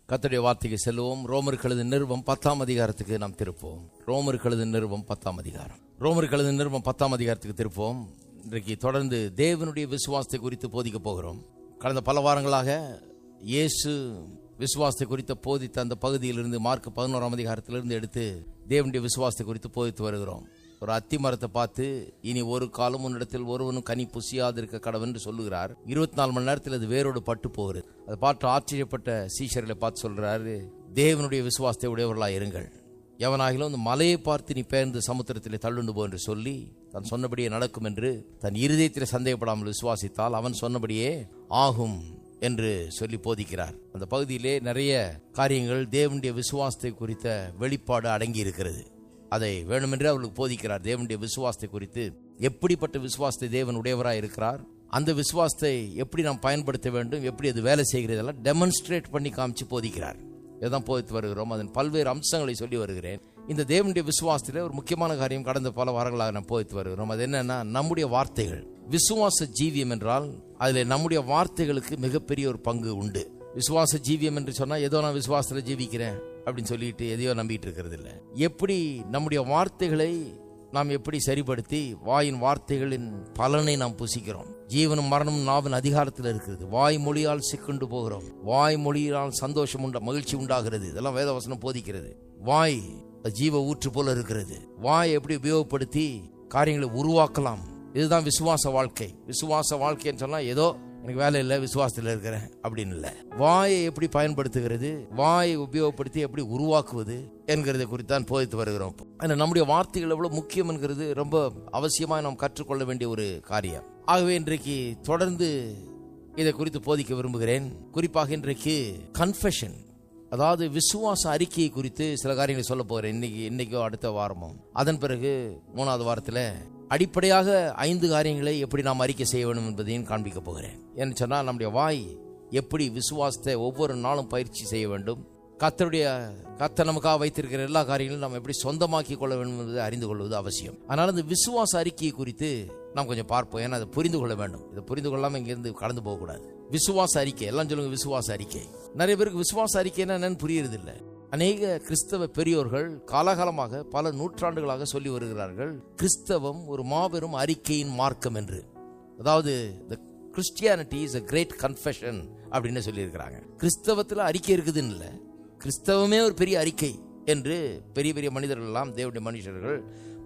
கர்த்தருடைய வார்த்தைக்கு செல்வோம். ரோமருக்கு எழுதின நிருபம் 10ஆம் அதிகாரத்துக்கு நாம் திருப்போம். ரோமருக்கு எழுதின நிருபம் 10ஆம் அதிகாரம். ரோமருக்கு எழுதின நிருபம் 10ஆம் அதிகாரத்துக்கு திருப்போம். இன்றைக்கு தொடர்ந்து தேவனுடைய விசுவாசத்தை குறித்து போதிக்க போகிறோம். கடந்த பல வாரங்களாக இயேசு விசுவாசத்தை குறித்து போதித்த அந்த பகுதியிலிருந்து மார்க் 11ஆம் அதிகாரத்திலிருந்து எடுத்து தேவனுடைய விசுவாசத்தை குறித்து போதித்து வருகிறோம். ஒரு அத்தி மரத்தை பார்த்து இனி ஒரு காலம் உன்னிடத்தில் ஒருவனும் கனி புசியாதிருக்க கடவன் என்று சொல்லுகிறார். 24 மணி நேரத்தில் அது வேரோடு பட்டு போகிறது. அதை பார்த்து ஆச்சரியப்பட்ட சீஷர்களை பார்த்து சொல்றாரு, தேவனுடைய விசுவாசத்தை உடையவர்களாக இருங்கள். எவனாகிலும் அந்த மலையை பார்த்து நீ பெயர்ந்து சமுத்திரத்திலே தள்ளுண்டு போ என்று சொல்லி தன் சொன்னபடியே நடக்கும் என்று தன் இருதயத்தில் சந்தேகப்படாமல் விசுவாசித்தால் அவன் சொன்னபடியே ஆகும் என்று சொல்லி போதிக்கிறார். அந்த பகுதியிலே நிறைய காரியங்கள் தேவனுடைய விசுவாசத்தை குறித்த வெளிப்பாடு அடங்கி இருக்கிறது. அதை வேணுமென்றே அவர்களுக்கு போதிக்கிறார். தேவனுடைய விசுவாசத்தை குறித்து, எப்படிப்பட்ட விசுவாசத்தை தேவன் உடையவராக இருக்கிறார், அந்த விசுவாசத்தை எப்படி நாம் பயன்படுத்த வேண்டும், எப்படி அது வேலை செய்கிறதெல்லாம் டெமான்ஸ்ட்ரேட் பண்ணி காமிச்சு போதிக்கிறார். இதான் போதித்து வருகிறோம். அதன் பல்வேறு அம்சங்களை சொல்லி வருகிறேன். இந்த தேவனுடைய விசுவாசத்தில் ஒரு முக்கியமான காரியம் கடந்த பல வாரங்களாக நாம் போதித்து வருகிறோம். அது என்னன்னா, நம்முடைய வார்த்தைகள். விசுவாச ஜீவியம் என்றால் அதில் நம்முடைய வார்த்தைகளுக்கு மிகப்பெரிய ஒரு பங்கு உண்டு. விசுவாச ஜீவியம் என்று சொன்னா ஏதோ நான் விசுவாசத்தில் ஜீவிக்கிறேன் அப்படின்னு சொல்லிட்டு எதையோ நம்பிட்டு இருக்கிறது இல்லை. எப்படி நம்முடைய வார்த்தைகளை நாம் எப்படி சரிப்படுத்தி வாயின் வார்த்தைகளின் பலனை நாம் புசிக்கிறோம். ஜீவனும் மரணமும் நாவின் அதிகாரத்தில் இருக்கிறது. வாய் மொழியால் சிக்கண்டு போகிறோம். வாய் மொழியால் சந்தோஷம் மகிழ்ச்சி உண்டாகிறது. இதெல்லாம் வேதவசனம் போதிக்கிறது. வாய் ஜீவ ஊற்று போல இருக்கிறது. வாய் எப்படி உபயோகப்படுத்தி காரியங்களை உருவாக்கலாம். இதுதான் விசுவாச வாழ்க்கை. விசுவாச வாழ்க்கைன்னு சொன்னா ஏதோ எனக்கு வேலை இல்லை, விசுவாசத்தில் இருக்கிறேன் அப்படின்னு இல்லை. வாயை எப்படி பயன்படுத்துகிறது, வாயை உபயோகப்படுத்தி எப்படி உருவாக்குவது என்கிறதை குறித்தான் போதித்து வருகிறோம். ஆனால் நம்முடைய வார்த்தைகள் எவ்வளவு முக்கியம் என்கிறது ரொம்ப அவசியமாக நாம் கற்றுக்கொள்ள வேண்டிய ஒரு காரியம். ஆகவே இன்றைக்கு தொடர்ந்து இதை குறித்து போதிக்க விரும்புகிறேன். குறிப்பாக இன்றைக்கு கன்ஃபெஷன், அதாவது விசுவாச அறிக்கையை குறித்து சில காரியங்களை சொல்ல போகிறேன். இன்னைக்கோ அடுத்த வாரமோ. அதன் பிறகு 3வது வாரத்தில் அடிப்படையாக 5 காரியங்களை எப்படி நாம் அறிக்கை செய்ய வேண்டும் என்பதையும் காண்பிக்க போகிறேன். என்று சொன்னால் நம்முடைய வாய் எப்படி விசுவாசத்தை ஒவ்வொரு நாளும் பயிற்சி செய்ய வேண்டும், கர்த்தர் நமக்காக வைத்திருக்கிற எல்லா காரியங்களும் நாம் எப்படி சொந்தமாக்கி கொள்ள வேண்டும் என்பதை அறிந்து கொள்வது அவசியம். அதனால இந்த விசுவாச அறிக்கையை குறித்து நாம் கொஞ்சம் பார்ப்போம். ஏன்னா அதை புரிந்து கொள்ள வேண்டும். இதை புரிந்து கொள்ளாமல் இங்கிருந்து கடந்து போகக்கூடாது. விசுவாச அறிக்கை, எல்லாம் சொல்லுங்க விசுவாச அறிக்கை. நிறைய பேருக்கு விசுவாச அறிக்கைன்னா என்னன்னு புரியுறது இல்லை. அநேக கிறிஸ்தவ பெரியோர்கள் காலகாலமாக பல நூற்றாண்டுகளாக சொல்லி வருகிறார்கள், கிறிஸ்தவம் ஒரு மாபெரும் அறிக்கையின் மார்க்கம் என்று. அதாவது Christianity is a great confession அப்படின்னு சொல்லி இருக்கிறாங்க. கிறிஸ்தவத்தில் அறிக்கை இருக்குதுன்னு இல்லை, கிறிஸ்தவமே ஒரு பெரிய அறிக்கை என்று பெரிய பெரிய மனிதர்கள் எல்லாம், தேவனுடைய மனுஷர்கள்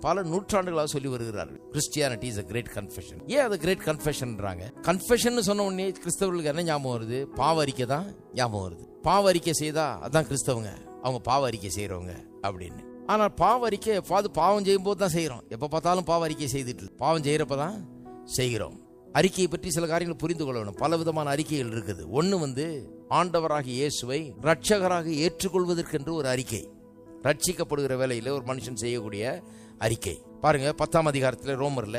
பல நூற்றாண்டுகளாக சொல்லி வருகிறார்கள். Christianity is a great confession. ஏன் அது கிரேட் கன்ஃபெஷன்ன்றாங்க? கன்ஃபெஷன் சொன்ன உடனே கிறிஸ்தவர்களுக்கு என்ன ஞாபகம் வருது? பாவ அறிக்கை தான் ஞாபகம் வருது. பாவ அறிக்கை செய்தா அதான் கிறிஸ்தவங்க, அவங்க பாவ அறிக்கை செய்யறவங்க அப்படின்னு. ஆனால் பாவ அறிக்கை பாவம் செய்யும் போது தான் செய்யறோம். எப்ப பார்த்தாலும் பாவ அறிக்கை செய்துட்டு, பாவம் செய்யறப்பதான் செய்கிறோம். அறிக்கையை பற்றி சில காரியங்களை புரிந்து கொள்ள வேண்டும். பல விதமான அறிக்கைகள் இருக்குது. ஒன்று ஆண்டவராகிய இயேசுவை ரட்சகராக ஏற்றுக்கொள்வதற்கென்று ஒரு அறிக்கை. ரட்சிக்கப்படுகிற வேலையில் ஒரு மனுஷன் செய்யக்கூடிய அறிக்கை. பாருங்க 10ஆம் அதிகாரத்தில் ரோமர்ல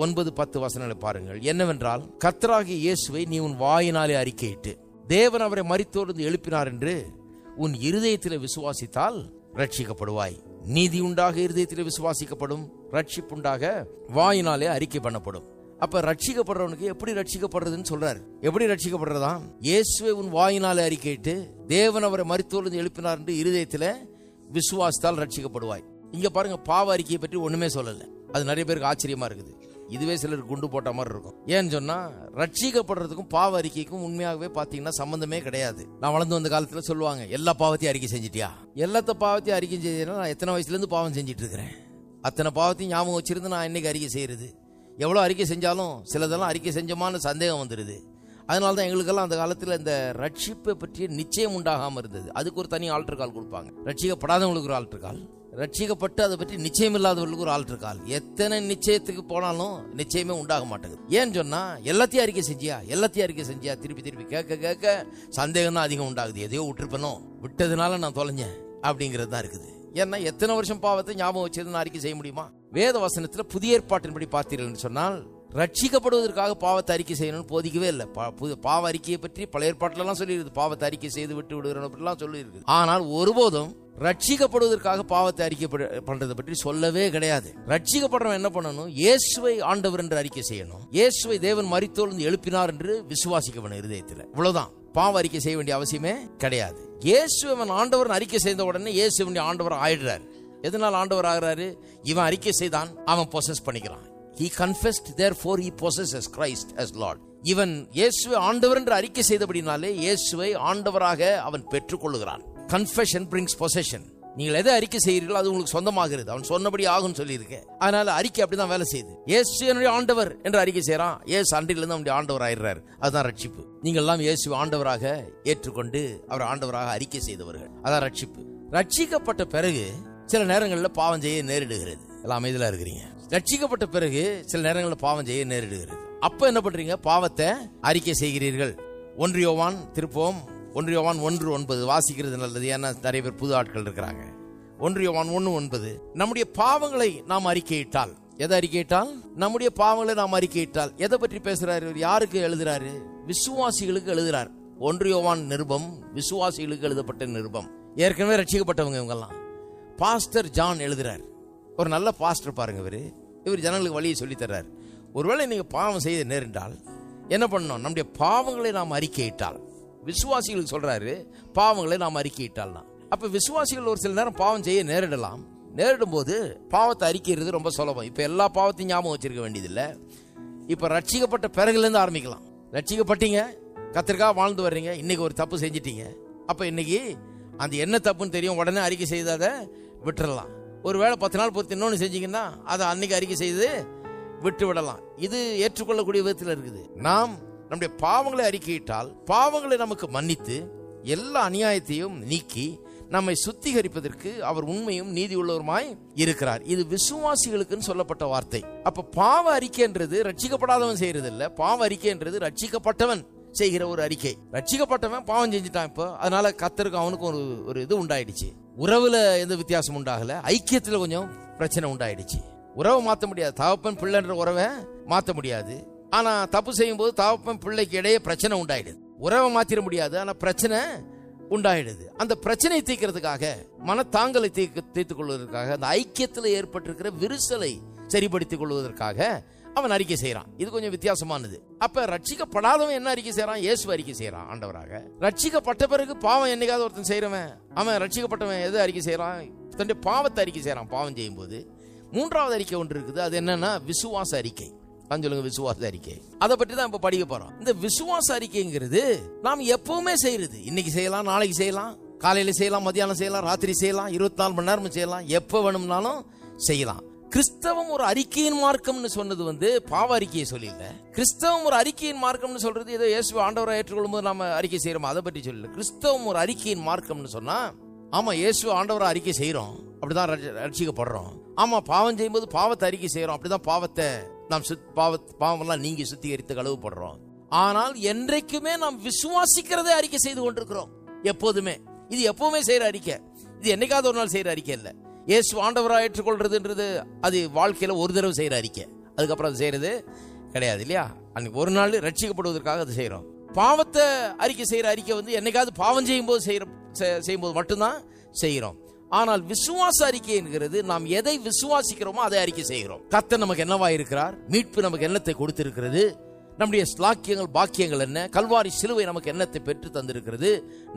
9-10 வசனங்களை பாருங்கள். என்னவென்றால், கர்த்தராகிய இயேசுவை நீ உன் வாயினாலே அறிக்கையிட்டு தேவன் அவரை மரித்தோரிலிருந்து எழுப்பினார் என்று உன் இருதயத்தில் விசுவாசித்தால் ரட்சிக்கப்படுவாய். நீதி உண்டாக இருதயத்தில் விசுவாசிக்கப்படும், ரட்சிப்புண்டாக வாயினாலே அறிக்கை பண்ணப்படும். அப்ப ரட்சிக்கப்படுறவனுக்கு எப்படி ரட்சிக்கப்படுறதுன்னு சொல்றாரு. எப்படி ரட்சிக்கப்படுறதா? இயேசுவை உன் வாயினாலே அறிக்கையிட்டு தேவன் அவரை மரித்தோரிலிருந்து எழுப்பினார் என்று இருதயத்தில் விசுவாசித்தால் ரட்சிக்கப்படுவாய். இங்க பாருங்க, பாவ அறிக்கையை பற்றி ஒண்ணுமே சொல்லல. அது நிறைய பேருக்கு ஆச்சரியமா இருக்குது. இதுவே சிலருக்கு குண்டு போட்ட மாதிரி இருக்கும். ஏன்னு சொன்னா, ரட்சிக்கப்படுறதுக்கும் பாவ அறிக்கைக்கும் உண்மையாகவே பாத்தீங்கன்னா சம்பந்தமே கிடையாது. நான் வளர்ந்து வந்த காலத்துல சொல்லுவாங்க, எல்லா பாவத்தையும் அறிக்கை செஞ்சிட்டியா? எல்லாத்த பாவத்தையும் அறிக்கை செஞ்சா நான் எத்தனை வயசுல இருந்து பாவம் செஞ்சிட்டு இருக்கிறேன். அத்தனை பாவத்தையும் ஞாபகம் வச்சிருந்து நான் இன்னைக்கு அறிக்கை செய்யறது. எவ்வளவு அறிக்கை செஞ்சாலும் சிலதெல்லாம் அறிக்கை செஞ்சமான சந்தேகம் வந்துடுது. அதனாலதான் எங்களுக்கெல்லாம் அந்த காலத்துல இந்த ரட்சிப்பை பற்றிய நிச்சயம் உண்டாகாம இருந்தது. அதுக்கு ஒரு தனி ஆல்டர் கால் கொடுப்பாங்க. ரட்சிக்கப்படாதவங்களுக்கு ஒரு ஆல்டர் கால், ரட்சிக்கப்பட்டு அதை பற்றி நிச்சயம் இல்லாதவர்களுக்கு ஒரு ஆல்டர் கால். எத்தனை நிச்சயத்துக்கு போனாலும் நிச்சயமே உண்டாக மாட்டேங்குது. ஏன்னு சொன்னா, எல்லாத்தையும் அறிக்கை செஞ்சியா திருப்பி திருப்பி கேட்க கேட்க சந்தேகம் தான் அதிகம் உண்டாகுது. எதையோ விட்டுருப்பனோ, விட்டதுனால நான் தொலைஞ்சேன் அப்படிங்கிறது தான் இருக்குது. ஏன்னா எத்தனை வருஷம் பாவத்தை ஞாபகம் வச்சது நான் அறிக்கை செய்ய முடியுமா? வேத வசனத்துல புதிய ஏற்பாட்டின்படி பார்த்தீர்கள் சொன்னால், ரட்சிக்கப்படுவதற்காக பாவத்தை அறிக்கை செய்யணும்னு போதிக்கவே இல்லை. பாவ அறிக்கையை பற்றி பழைய ஏற்பாட்டிலலாம் சொல்லியிருக்கு. பாவத்தை அறிக்கை செய்து விட்டு விடுகிறோம் சொல்லியிருக்கு. ஆனால் ஒருபோதும் ரட்சிக்கப்படுவதற்காக பாவத்தை அறிக்கை பண்றதை பற்றி சொல்லவே கிடையாது. ரட்சிக்கப்படுறவன் என்ன பண்ணணும்? இயேசுவை ஆண்டவர் என்று அறிக்கை செய்யணும். இயேசுவை தேவன் மரித்தோர்ந்து எழுப்பினார் என்று விசுவாசிக்க வேணும் இருதயத்தில். இவ்வளவுதான். பாவ அறிக்கை செய்ய வேண்டிய அவசியமே கிடையாது. இயேசுவன் ஆண்டவர் அறிக்கை செய்த உடனே இயேசுவன் ஆண்டவர் ஆயிடுறாரு. எதனால் ஆண்டவர் ஆகிறாரு? இவன் அறிக்கை செய்தான், அவன் பொசஸ் பண்ணிக்கிறான். He confessed, therefore he possesses Christ as Lord. இவன் இயேசுவை ஆண்டவர் என்று அறிக்கை செய்தபடினாலே இயேசுவை ஆண்டவராக அவன் பெற்றுக் கொள்ளுகிறான். Confession brings possession. நீங்கள் எதை அறிக்கை செய்கிறீர்களோ அது உங்களுக்கு சொந்தமாகிறது. அவன் சொன்னபடி ஆகும் சொல்லி அதனால அறிக்கை அப்படிதான் வேலை செய்யுது. இயேசு என்னுடைய ஆண்டவர் என்று அறிக்கை செய்யறான். இயேசு அன்றிலிருந்து அவனுடைய ஆண்டவர் ஆயிடுறாரு. அதுதான் ரட்சிப்பு. நீங்கள் எல்லாம் இயேசு ஆண்டவராக ஏற்றுக்கொண்டு அவர் ஆண்டவராக அறிக்கை செய்தவர்கள். அதான் ரட்சிப்பு. ரட்சிக்கப்பட்ட பிறகு சில நேரங்களில் பாவம் செய்ய நேரிடுகிறது. எல்லாம் அமைதியா இருக்கிறீங்க. ரட்சிக்கப்பட்ட பிறகு சில நேரங்களில் பாவம் செய்ய நேரிடுகிறது. அப்ப என்ன பண்றீங்க? பாவத்தை அறிக்கை செய்கிறீர்கள். 1 யோவான் திருப்போம். 1 யோவான் 1:9 வாசிக்கிறது நல்லது. ஏன்னா நிறைய பேர் புது ஆட்கள் இருக்கிறாங்க. 1 யோவான் 1:9 நம்முடைய பாவங்களை நாம் அறிக்கையிட்டால், எதை அறிக்கையிட்டால்? நம்முடைய பாவங்களை நாம் அறிக்கையிட்டால். எதை பற்றி பேசுறாரு? யாருக்கு எழுதுறாரு? விசுவாசிகளுக்கு எழுதுறார். 1 யோவான் நிருபம் விசுவாசிகளுக்கு எழுதப்பட்ட நிருபம். ஏற்கனவே ரட்சிக்கப்பட்டவங்க இவங்கெல்லாம். பாஸ்டர் ஜான் எழுதுறார். ஒரு நல்ல பாஸ்டர் பாருங்க. இவர் ஜனங்களுக்கு வழியை சொல்லி தர்றார். ஒருவேளை நீங்க பாவம் செய்ய நேரிட்டால் என்ன பண்ணணும்? நம்முடைய பாவங்களை நாம் அறிக்கையிட்டால். விசுவாசிகளுக்கு சொல்றாரு பாவங்களை நாம் அறிக்கையிட்டால். அப்ப விசுவாசிகள் ஒரு சில நேரம் பாவம் செய்ய நேரிடலாம். நேரிடும் போது பாவத்தை அறிக்கைறது ரொம்ப சுலபம். இப்ப எல்லா பாவத்தையும் ஞாபகம் வச்சிருக்க வேண்டியதில்லை. இப்ப ரட்சிக்கப்பட்ட பிறகுல இருந்து ஆரம்பிக்கலாம். ரட்சிக்கப்பட்டீங்க, கர்த்தருக்காக வாழ்ந்து வர்றீங்க. இன்னைக்கு ஒரு தப்பு செஞ்சிட்டீங்க. அப்ப இன்னைக்கு அந்த என்ன தப்புன்னு தெரியும், உடனே அறிக்கை செய்தாத விட்டுறலாம். ஒருவேளை 10 நாள் பொறுத்து இன்னொன்று செஞ்சீங்கன்னா அதை அன்னைக்கு அறிக்கை செய்து விட்டு விடலாம். இது ஏற்றுக்கொள்ளக்கூடிய விதத்தில் இருக்குது. நாம் நம்முடைய பாவங்களை அறிக்கையிட்டால் பாவங்களை நமக்கு மன்னித்து எல்லா அநியாயத்தையும் நீக்கி நம்மை சுத்திகரிப்பதற்கு அவர் உண்மையும் நீதி உள்ளவருமாய் இருக்கிறார். இது விசுவாசிகளுக்குன்னு சொல்லப்பட்ட வார்த்தை. அப்ப பாவ அறிக்கைன்றது ரட்சிக்கப்படாதவன் செய்யறது இல்ல. பாவ அறிக்கைன்றது ரட்சிக்கப்பட்டவன் செய்கிற ஒரு அறிக்கை. ரட்சிக்கப்பட்டவன் பாவம் செஞ்சுட்டான். இப்போ அதனால கர்த்தருக்கு அவனுக்கு ஒரு இது உண்டாயிடுச்சு. உறவுல எந்த வித்தியாசம் உண்டாகல, ஐக்கியத்துல கொஞ்சம் பிரச்சனை உண்டாயிடுச்சு. உறவை மாற்ற முடியாது. தகப்பன் பிள்ளைன்ற உறவை மாற்ற முடியாது. ஆனா தப்பு செய்யும் போது தகப்பன் பிள்ளைக்கு இடையே பிரச்சனை உண்டாயிடுது. உறவை மாத்திர முடியாது, ஆனா பிரச்சனை உண்டாயிடுது. அந்த பிரச்சனை தீர்க்கிறதுக்காக, மனத்தாங்கலை தீர்த்துக் கொள்வதற்காக, அந்த ஐக்கியத்தில் ஏற்பட்டிருக்கிற விரிசலை சரிப்படுத்திக் கொள்வதற்காக அவன் அறிக்கை செய்யறான். இது கொஞ்சம் வித்தியாசமானது. அப்ப ரட்சிக்கப்படாதவன் என்ன அறிக்கை செய்யறான்? இயேசு அறிக்கை செய்யறான் ஆண்டவராக. ரட்சிக்கப்பட்ட பிறகு பாவம் என்னைக்காவது ஒருத்தன் செய்யறவன், அவன் ரட்சிக்கப்பட்டவன் எது அறிக்கை செய்யறான்? தன்னுடைய பாவத்தை அறிக்கை செய்யறான். பாவம் செய்யும் போது 3வது அறிக்கை ஒன்று இருக்குது. அது என்னன்னா விசுவாச அறிக்கை. சொல்லுங்க, விசுவாச அறிக்கை. அதை பற்றி தான் இப்ப படிக்க போறோம். இந்த விசுவாச அறிக்கைங்கிறது நாம் எப்பவுமே செய்யறது. இன்னைக்கு செய்யலாம், நாளைக்கு செய்யலாம், காலையில செய்யலாம், மத்தியானம் செய்யலாம், ராத்திரி செய்யலாம், 24 மணி நேரம் செய்யலாம், எப்ப வேணும்னாலும் செய்யலாம். கிறிஸ்தவம் ஒரு அறிக்கையின் மார்க்கம்னு சொன்னது பாவ அறிக்கையை சொல்லல. கிறிஸ்தவம் ஒரு அறிக்கையின் மார்க்கம்னு சொல்றது ஏதோ இயேசுவை ஆண்டவரை ஏற்றுக்கொள்ளும் போது நாம அறிக்கை செய்யறோம், அதை பற்றி சொல்லல. கிறிஸ்தவம் ஒரு அறிக்கையின் மார்க்கம்னு சொன்னா, ஆமா இயேசுவை ஆண்டவரை அறிக்கை செய்யறோம், அப்படிதான் ரட்சிக்கப்படுறோம். ஆமா பாவம் செய்யும்போது பாவத்தை அறிக்கை செய்யறோம், அப்படிதான் பாவத்தை நாம் பாவமெல்லாம் நீங்கி சுத்திகரித்து கழுவப்படுறோம். ஆனால் என்றைக்குமே நாம் விசுவாசிக்கிறதை அறிக்கை செய்து கொண்டிருக்கிறோம். எப்போதுமே இது எப்பவுமே செய்யற அறிக்கை. இது என்னைக்காவது ஒரு நாள் செய்யற அறிக்கை இல்ல. இயேசு ஆண்டவராக ஏற்றுக்கொள்றதுன்றது அது வாழ்க்கையில ஒரு தடவை செய்யற அறிக்கை. அதுக்கப்புறம் அது செய்யறது கிடையாது இல்லையா? அன்னைக்கு ஒரு நாள் ரட்சிக்கப்படுவதற்காக அது செய்யறோம். பாவத்தை அறிக்கை செய்யற அறிக்கை என்னைக்காவது பாவம் செய்யும்போது மட்டும்தான் செய்யறோம். ஆனால் விசுவாச அறிக்கை என்கிறது நாம் எதை விசுவாசிக்கிறோமோ அதை அறிக்கை செய்கிறோம். கர்த்தர் நமக்கு என்னவா இருக்கிறார், மீட்பு நமக்கு என்னத்தை கொடுத்திருக்கிறது, நம்முடைய ஸ்லாக்கியங்கள் பாக்கியங்கள் என்ன, கல்வாரி சிலுவை நமக்கு என்னத்தை பெற்று தந்திருக்கிறது,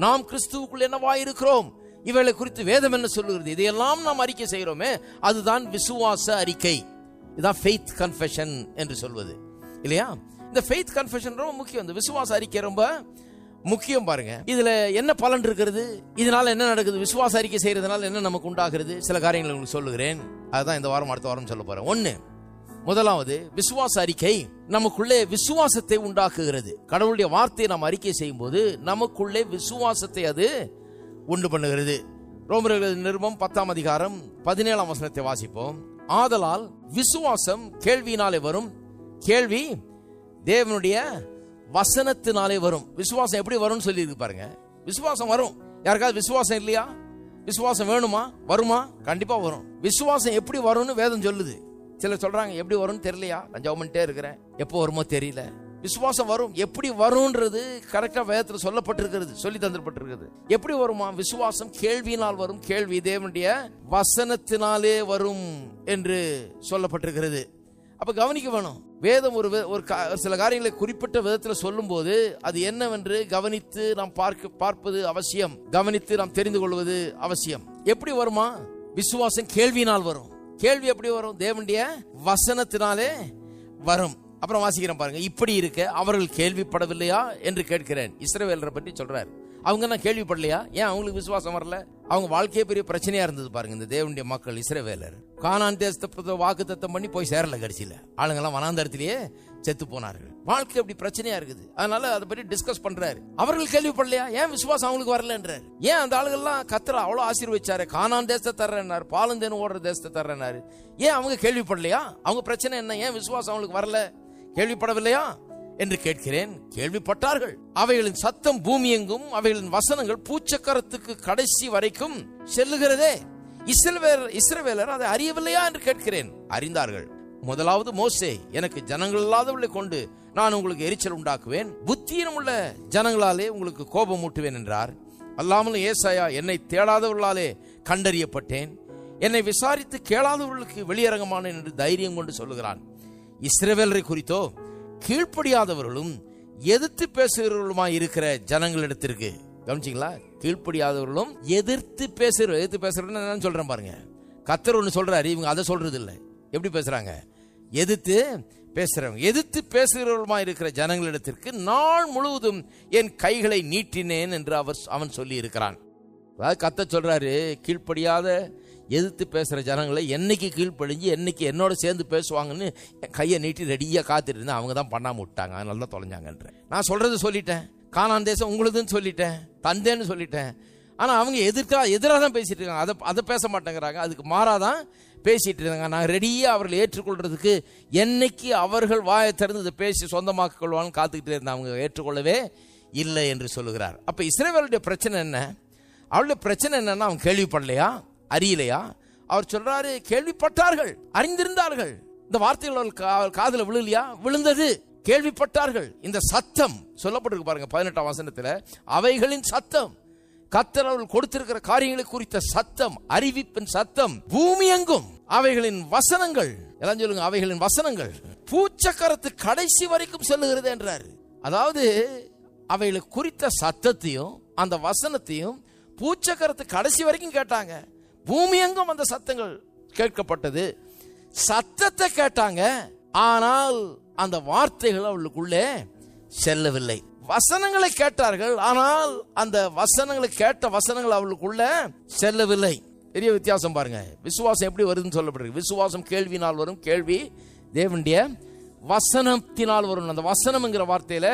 நாம் கிறிஸ்துவுக்குள் என்னவா இருக்கிறோம், இவைகளை குறித்து வேதம் என்ன சொல்லுகிறது, இதையெல்லாம் நாம் அறிக்கை செய்கிறோமே, அதுதான் விசுவாச அறிக்கை. இதுதான் ஃபெய்த் கன்ஃபெஷன் என்று சொல்வது இல்லையா? இந்த ஃபெய்த் கன்ஃபெஷன் ரொம்ப முக்கியம். இந்த விசுவாச அறிக்கை ரொம்ப முக்கியம். பாருங்க, இதுல என்ன பலன் இருக்கிறது, இதனால என்ன நடக்குது, விசுவாச அறிக்கை செய்யறதுனால என்ன நமக்கு உண்டாகிறது, சில காரியங்களை உங்களுக்கு சொல்லுகிறேன். அதுதான் இந்த வாரம் அடுத்த வாரம் சொல்ல போறேன். முதலாவது, விசுவாச அறிக்கை நமக்குள்ளே விசுவாசத்தை உண்டாக்குகிறது. கடவுளுடைய வார்த்தையை நாம் அறிக்கை செய்யும் போது நமக்குள்ளே விசுவாசத்தை அது உண்டு பண்ணுகிறது. ரோமர்கள் நிருபம் 10ஆம் அதிகாரம் 17ஆம் வசனத்தை வாசிப்போம். ஆதலால் விசுவாசம் கேள்வியினாலே வரும், கேள்வி தேவனுடைய வசனத்தினாலே வரும். விசுவாசம் எப்படி வரும்னு சொல்லி இருக்கு பாருங்க. விசுவாசம் வரும். யாருக்காவது விசுவாசம் இல்லையா? விசுவாசம் வேணுமா? வருமா? கண்டிப்பா வரும். விசுவாசம் எப்படி வரும்னு வேதம் சொல்லுது. சிலர் சொல்றாங்க எப்படி வரும்னு தெரியலையா, நான் ஜெபம் பண்ணிட்டே இருக்கிறேன், எப்போ வருமோ தெரியல. விசுவாசம் வரும். எப்படி வரும்ன்றது கரெக்டா வேதத்தில் சொல்லப்பட்டிருக்கிறது, சொல்லி தந்திருப்பட்டிருக்கிறது. எப்படி வருமா? விசுவாசம் கேள்வியினால் வரும், கேள்வி தேவனுடைய வசனத்தினாலே வரும் என்று சொல்லப்பட்டிருக்கிறது. அப்ப கவனிக்க வேணும். வேதம் ஒரு சில காரியங்களை குறிப்பிட்ட விதத்தில் சொல்லும் போது அது என்னவென்று கவனித்து நாம் பார்ப்பது அவசியம், கவனித்து நாம் தெரிந்து கொள்வது அவசியம். எப்படி வருமா? விசுவாசம் கேள்வியினால் வரும். கேள்வி எப்படி வரும்? தேவனுடைய வசனத்தினாலே வரும். அப்புறம் வாசிக்கிறேன் பாருங்க. இப்படி இருக்க அவர்கள் கேள்விப்படவில்லையா என்று கேட்கிறேன். இஸ்ரவேலரை பற்றி சொல்றாரு. அவங்க என்ன கேள்விப்படலையா? ஏன் அவங்களுக்கு விசுவாசம் வரல? அவங்க வாழ்க்கையே பெரிய பிரச்சனையா இருந்தது பாருங்க. இந்த தேவனுடைய மக்கள் இஸ்ரவேலர் கானான் தேசத்தை வாக்குத்தத்தம் பண்ணி போய் சேரல. கடைசியில ஆளுங்கெல்லாம் வனாந்தரத்திலேயே செத்து போனார்கள். வாழ்க்கை அப்படி பிரச்சனையா இருக்குது. அதனால அதை பற்றி டிஸ்கஸ் பண்றாரு. அவர்கள் கேள்விப்படலையா? ஏன் விசுவாசம் அவங்களுக்கு வரலன்றாரு. ஏன் அந்த ஆளுகள்லாம் கர்த்தர் அவ்வளவு ஆசீர்வதிச்சாரு, கானான் தேசத்தை தர்றேன்னாரு, பாலந்தேனு ஓடுற தேசத்தை தர்றேன்னாரு, ஏன் அவங்க கேள்விப்படலையா? அவங்க பிரச்சனை என்ன? ஏன் விசுவாசம் அவங்களுக்கு வரல, கேள்விப்படவில்லையா என்று கேட்கிறேன். கேள்விப்பட்டார்கள். அவைகளின் சத்தம் பூமி எங்கும், அவைகளின் வசனங்கள் பூச்சக்கரத்துக்கு கடைசி வரைக்கும் செல்லுகிறதே. இஸ்ரவேலர் அதை அறியவில்லையா என்று கேட்கிறேன். அறிந்தார்கள். முதலாவது மோசே, எனக்கு ஜனங்கள் இல்லாதவர்களை கொண்டு நான் உங்களுக்கு எரிச்சல் உண்டாக்குவேன், புத்தியினம் உள்ள ஜனங்களாலே உங்களுக்கு கோபம் ஊட்டுவேன் என்றார். அல்லாமல் ஏசாயா, என்னை தேடாதவர்களாலே கண்டறியப்பட்டேன், என்னை விசாரித்து கேளாதவர்களுக்கு வெளியரங்கமானேன் என்று தைரியம் கொண்டு சொல்லுகிறான். இஸ்ரவேலரை குறித்தோ கீழ்ப்படியாதவர்களும் எதிர்த்து பேசுகிறவர்களுமாய் இருக்கிற ஜனங்களிடத்திற்கு, கவனிச்சிங்களா, கீழ்ப்படியாதவர்களும் எதிர்த்து பேசுறவங்க நான் சொல்றேன் பாருங்க. கர்த்தர் ஒன்று சொல்றாரு, இவங்க அதை சொல்றது இல்லை. எப்படி பேசுறாங்க? எதிர்த்து பேசுறவங்க, எதிர்த்து பேசுகிறவர்களுமாய் இருக்கிற ஜனங்களிடத்திற்கு நாள் முழுவதும் என் கைகளை நீட்டினேன் என்று அவன் சொல்லி இருக்கிறான். அதாவது கர்த்தர் சொல்றாரு, கீழ்ப்படியாத எதிர்த்து பேசுற ஜனங்களை என்னைக்கு கீழ்ப்படிஞ்சு என்னைக்கு என்னோட சேர்ந்து பேசுவாங்கன்னு கையை நீட்டி ரெடியா காத்துட்டு இருந்தேன். அவங்க தான் பண்ணாம விட்டாங்க, அதனால தான் தொலைஞ்சாங்கன்ற. நான் சொல்றது சொல்லிட்டேன், கானான் தேசம் உங்களுதுன்னு சொல்லிட்டேன், தந்தேன்னு சொல்லிட்டேன். ஆனா அவங்க எதிராக தான் பேசிட்டு இருக்காங்க. அதை பேச மாட்டேங்கிறாங்க, அதுக்கு மாறாதான் பேசிட்டு இருக்காங்க. நான் ரெடியா அவர்கள் ஏற்றுக்கொள்றதுக்கு என்னைக்கு அவர்கள் வாயை திறந்து இதை பேசி சொந்தமாக்கிக் கொள்வான்னு காத்துக்கிட்டே இருந்தாங்க. அவங்க ஏற்றுக்கொள்ளவே இல்லை என்று சொல்லுகிறார். அப்ப இஸ்ரவேலுடைய பிரச்சனை என்ன? அவளுடைய பிரச்சனை என்னன்னா, அவங்க கேள்விப்படலையா, அறியலையா? அவர் சொல்றாரு, கேள்விப்பட்டார்கள், அறிந்திருந்தார்கள். இந்த வார்த்தைகள் காதுல விழுலையா? விழுந்தது. கேள்விப்பட்டார்கள். இந்த சத்தம் சொல்லப்பட்டிருக்கு பாருங்க 18ஆம் வசனத்துல, அவைகளின் சத்தம், கர்த்தர் அவர்கள் கொடுத்திருக்கிற காரியங்களை குறித்த சத்தம், அறிவிப்பின் சத்தம் பூமி எங்கும், அவைகளின் வசனங்கள், எல்லாம் சொல்லுங்க, அவைகளின் வசனங்கள் பூச்சக்கரத்து கடைசி வரைக்கும் செல்லுகிறது என்றாரு. அதாவது அவைகளை குறித்த சத்தத்தையும் அந்த வசனத்தையும் பூச்சக்கரத்து கடைசி வரைக்கும் கேட்டாங்க. பூமி எங்கும் அந்த சத்தங்கள் கேட்கப்பட்டது. சத்தத்தை கேட்டாங்க, ஆனால் அந்த வார்த்தைகள் அவளுக்குள்ளே செல்லவில்லை. வசனங்களை கேட்டார்கள், ஆனால் அந்த வசனங்களை கேட்ட வசனங்கள் அவளுக்குள்ள செல்லவில்லை. பெரிய வித்தியாசம் பாருங்க. விசுவாசம் எப்படி வருதுன்னு சொல்லப்படுறது. விசுவாசம் கேள்வினால் வரும், கேள்வி தேவனுடைய வசனத்தினால் வரும். அந்த வசனம் என்கிற வார்த்தையில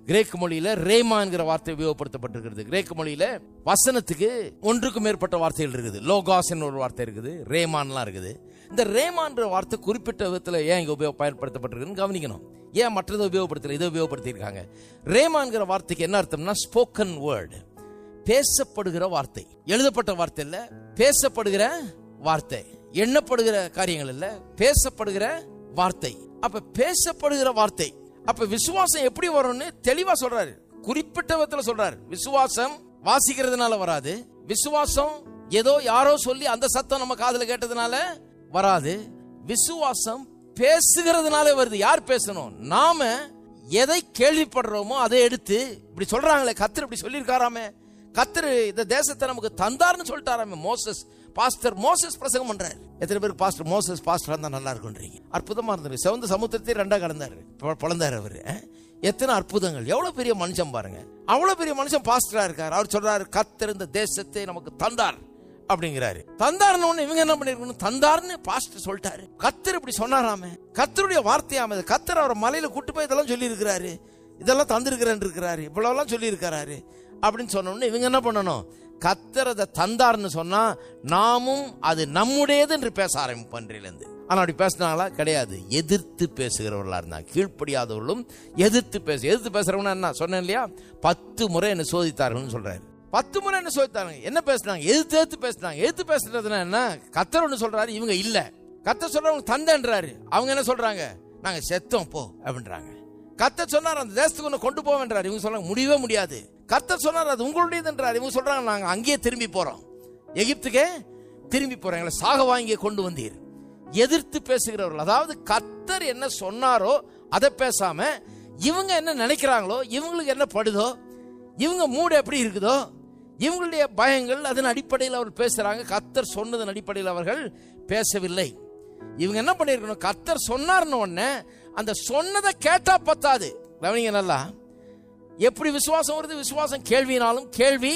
கிரேக்க மொழியில ரேமா என்கிற வார்த்தை உபயோகப்படுத்தப்பட்டிருக்கிறது. கிரேக்க மொழியில வசனத்துக்கு ஒன்றுக்கும் மேற்பட்ட வார்த்தைகள் இருக்குது. லோகாஸ் என்ற ஒரு வார்த்தை இருக்குது, ரேமான்லாம் இருக்குது. இந்த ரேமான்ற வார்த்தை குறிப்பிட்ட விதத்தில் ஏன் இங்க பயன்படுத்தப்பட்டிருக்குன்னு கவனிக்கணும். ஏன் மற்றதை உபயோகப்படுத்தல, இதை உபயோகப்படுத்தியிருக்காங்க. ரேமான்கிற வார்த்தைக்கு என்ன அர்த்தம்னா, ஸ்போக்கன் வேர்டு, பேசப்படுகிற வார்த்தை. எழுதப்பட்ட வார்த்தை இல்ல, பேசப்படுகிற வார்த்தை. எண்ணப்படுகிற காரியங்கள் இல்ல, பேசப்படுகிற வார்த்தை. அப்ப பேசப்படுகிற வார்த்தை. அப்ப விசுவாசம் எப்படி வரும்னு தெளிவா சொல்றாரு, குறிப்பிட்ட விதத்துல சொல்றாரு. விசுவாசம் வாசிக்கிறதுனால வராது, விசுவாசம் ஏதோ யாரோ சொல்லி அந்த சத்தம் நம்ம காதுல கேட்டதுனால வராது, விசுவாசம் பேசுகிறதுனால வருது. யார் பேசணும்? நாம எதை கேள்விப்படுறோமோ அதை எடுத்து, இப்படி சொல்றாங்களே கர்த்தர் இப்படி சொல்லியிருக்காராமே, கர்த்தர் இந்த தேசத்தை நமக்கு தந்தார்னு சொல்லிட்டாராமே. பாஸ்டர் மோசஸ் பிரசங்கம் பண்றாரு. எத்தனை பேருக்கு பாஸ்டர் மோசஸ் பாஸ்டர் இருந்தா நல்லா இருக்கும்ன்றீங்க? அற்புதமா இருந்தாரு. சிவந்த சமுத்திரத்தை ரெண்டா கடந்தாரு, பிளந்தாரு அவரு. எத்தனை அற்புதங்கள்! எவ்வளவு பெரிய மனுஷன் பாருங்க. அவ்வளவு பெரிய மனுஷன் பாஸ்டரா இருக்காரு. அவர் சொல்றாரு, கர்த்தர் இந்த தேசத்தை நமக்கு தந்தார் அப்படிங்கிறாரு. தந்தார்னு இவங்க என்ன பண்ணிருக்கணும்? தந்தார்னு பாஸ்டர் சொல்லிட்டாரு. கர்த்தர் இப்படி சொன்னாராமே, கர்த்தருடைய வார்த்தையாம. கர்த்தர் அவரை மலையில கூட்டு போய் இதெல்லாம் சொல்லி இருக்கிறாரு, இதெல்லாம் தந்திருக்கிறேன் இருக்கிறாரு, இவ்வளவு சொல்லி இருக்காரு அப்படின்னு சொன்னோம்னு இவங்க என்ன பண்ணணும்? கர்த்தர் அதை தந்தார்னு சொன்னா நாமும் அது நம்முடையது என்று பேச ஆரம்பிப்பன்றிலிருந்து. ஆனா அப்படி பேசினாங்களா? கிடையாது. எதிர்த்து பேசுகிறவர்களா இருந்தாங்க. கீழ்ப்படியாதவர்களும் எதிர்த்து பேசுறவங்க என்ன சொன்னேன் இல்லையா? 10 முறை என்ன சோதித்தார்கள் சொல்றாரு. 10 முறை என்ன சோதித்தாங்க. என்ன பேசினாங்க? எதிர்த்து பேசினாங்க. எதிர்த்து பேசுறதுனா என்ன? கர்த்தர் ஒன்று சொல்றாரு, இவங்க இல்ல. கர்த்தர் சொல்றவங்க தந்தைன்றாரு. அவங்க என்ன சொல்றாங்க? நாங்க செத்தோம் போ அப்படின்றாங்க. கர்த்தர் சொன்னார் அந்த தேசத்துக்கு ஒன்று கொண்டு போவேன்றார். இவங்க சொல்றாங்க முடியவே முடியாது. கர்த்தர் சொன்னார் அது உங்களுடையதுன்றார். இவங்க சொல்றாங்க நாங்க அங்கேயே திரும்பி போறோம், எகிப்துக்கே திரும்பி போறோம், எங்களை சாக வாங்கி கொண்டு வந்தீர். எதிர்த்து பேசுகிறவர்கள், அதாவது கர்த்தர் என்ன சொன்னாரோ அதை பேசாம இவங்க என்ன நினைக்கிறாங்களோ, இவங்களுக்கு என்ன படுதோ, இவங்க மூடு எப்படி இருக்குதோ, இவங்களுடைய பயங்கள் அதன் அடிப்படையில் அவர் பேசுறாங்க. கர்த்தர் சொன்னதன் அடிப்படையில் அவர்கள் பேசவில்லை. இவங்க என்ன பண்ணிருக்கணும்? கர்த்தர் சொன்னார்னு உடனே அந்த சொன்னதை கேட்டா பத்தாது. கவனிங்க நல்லா, எப்படி விசுவாசம் வருது? விசுவாசம் கேள்வியினாலும், கேள்வி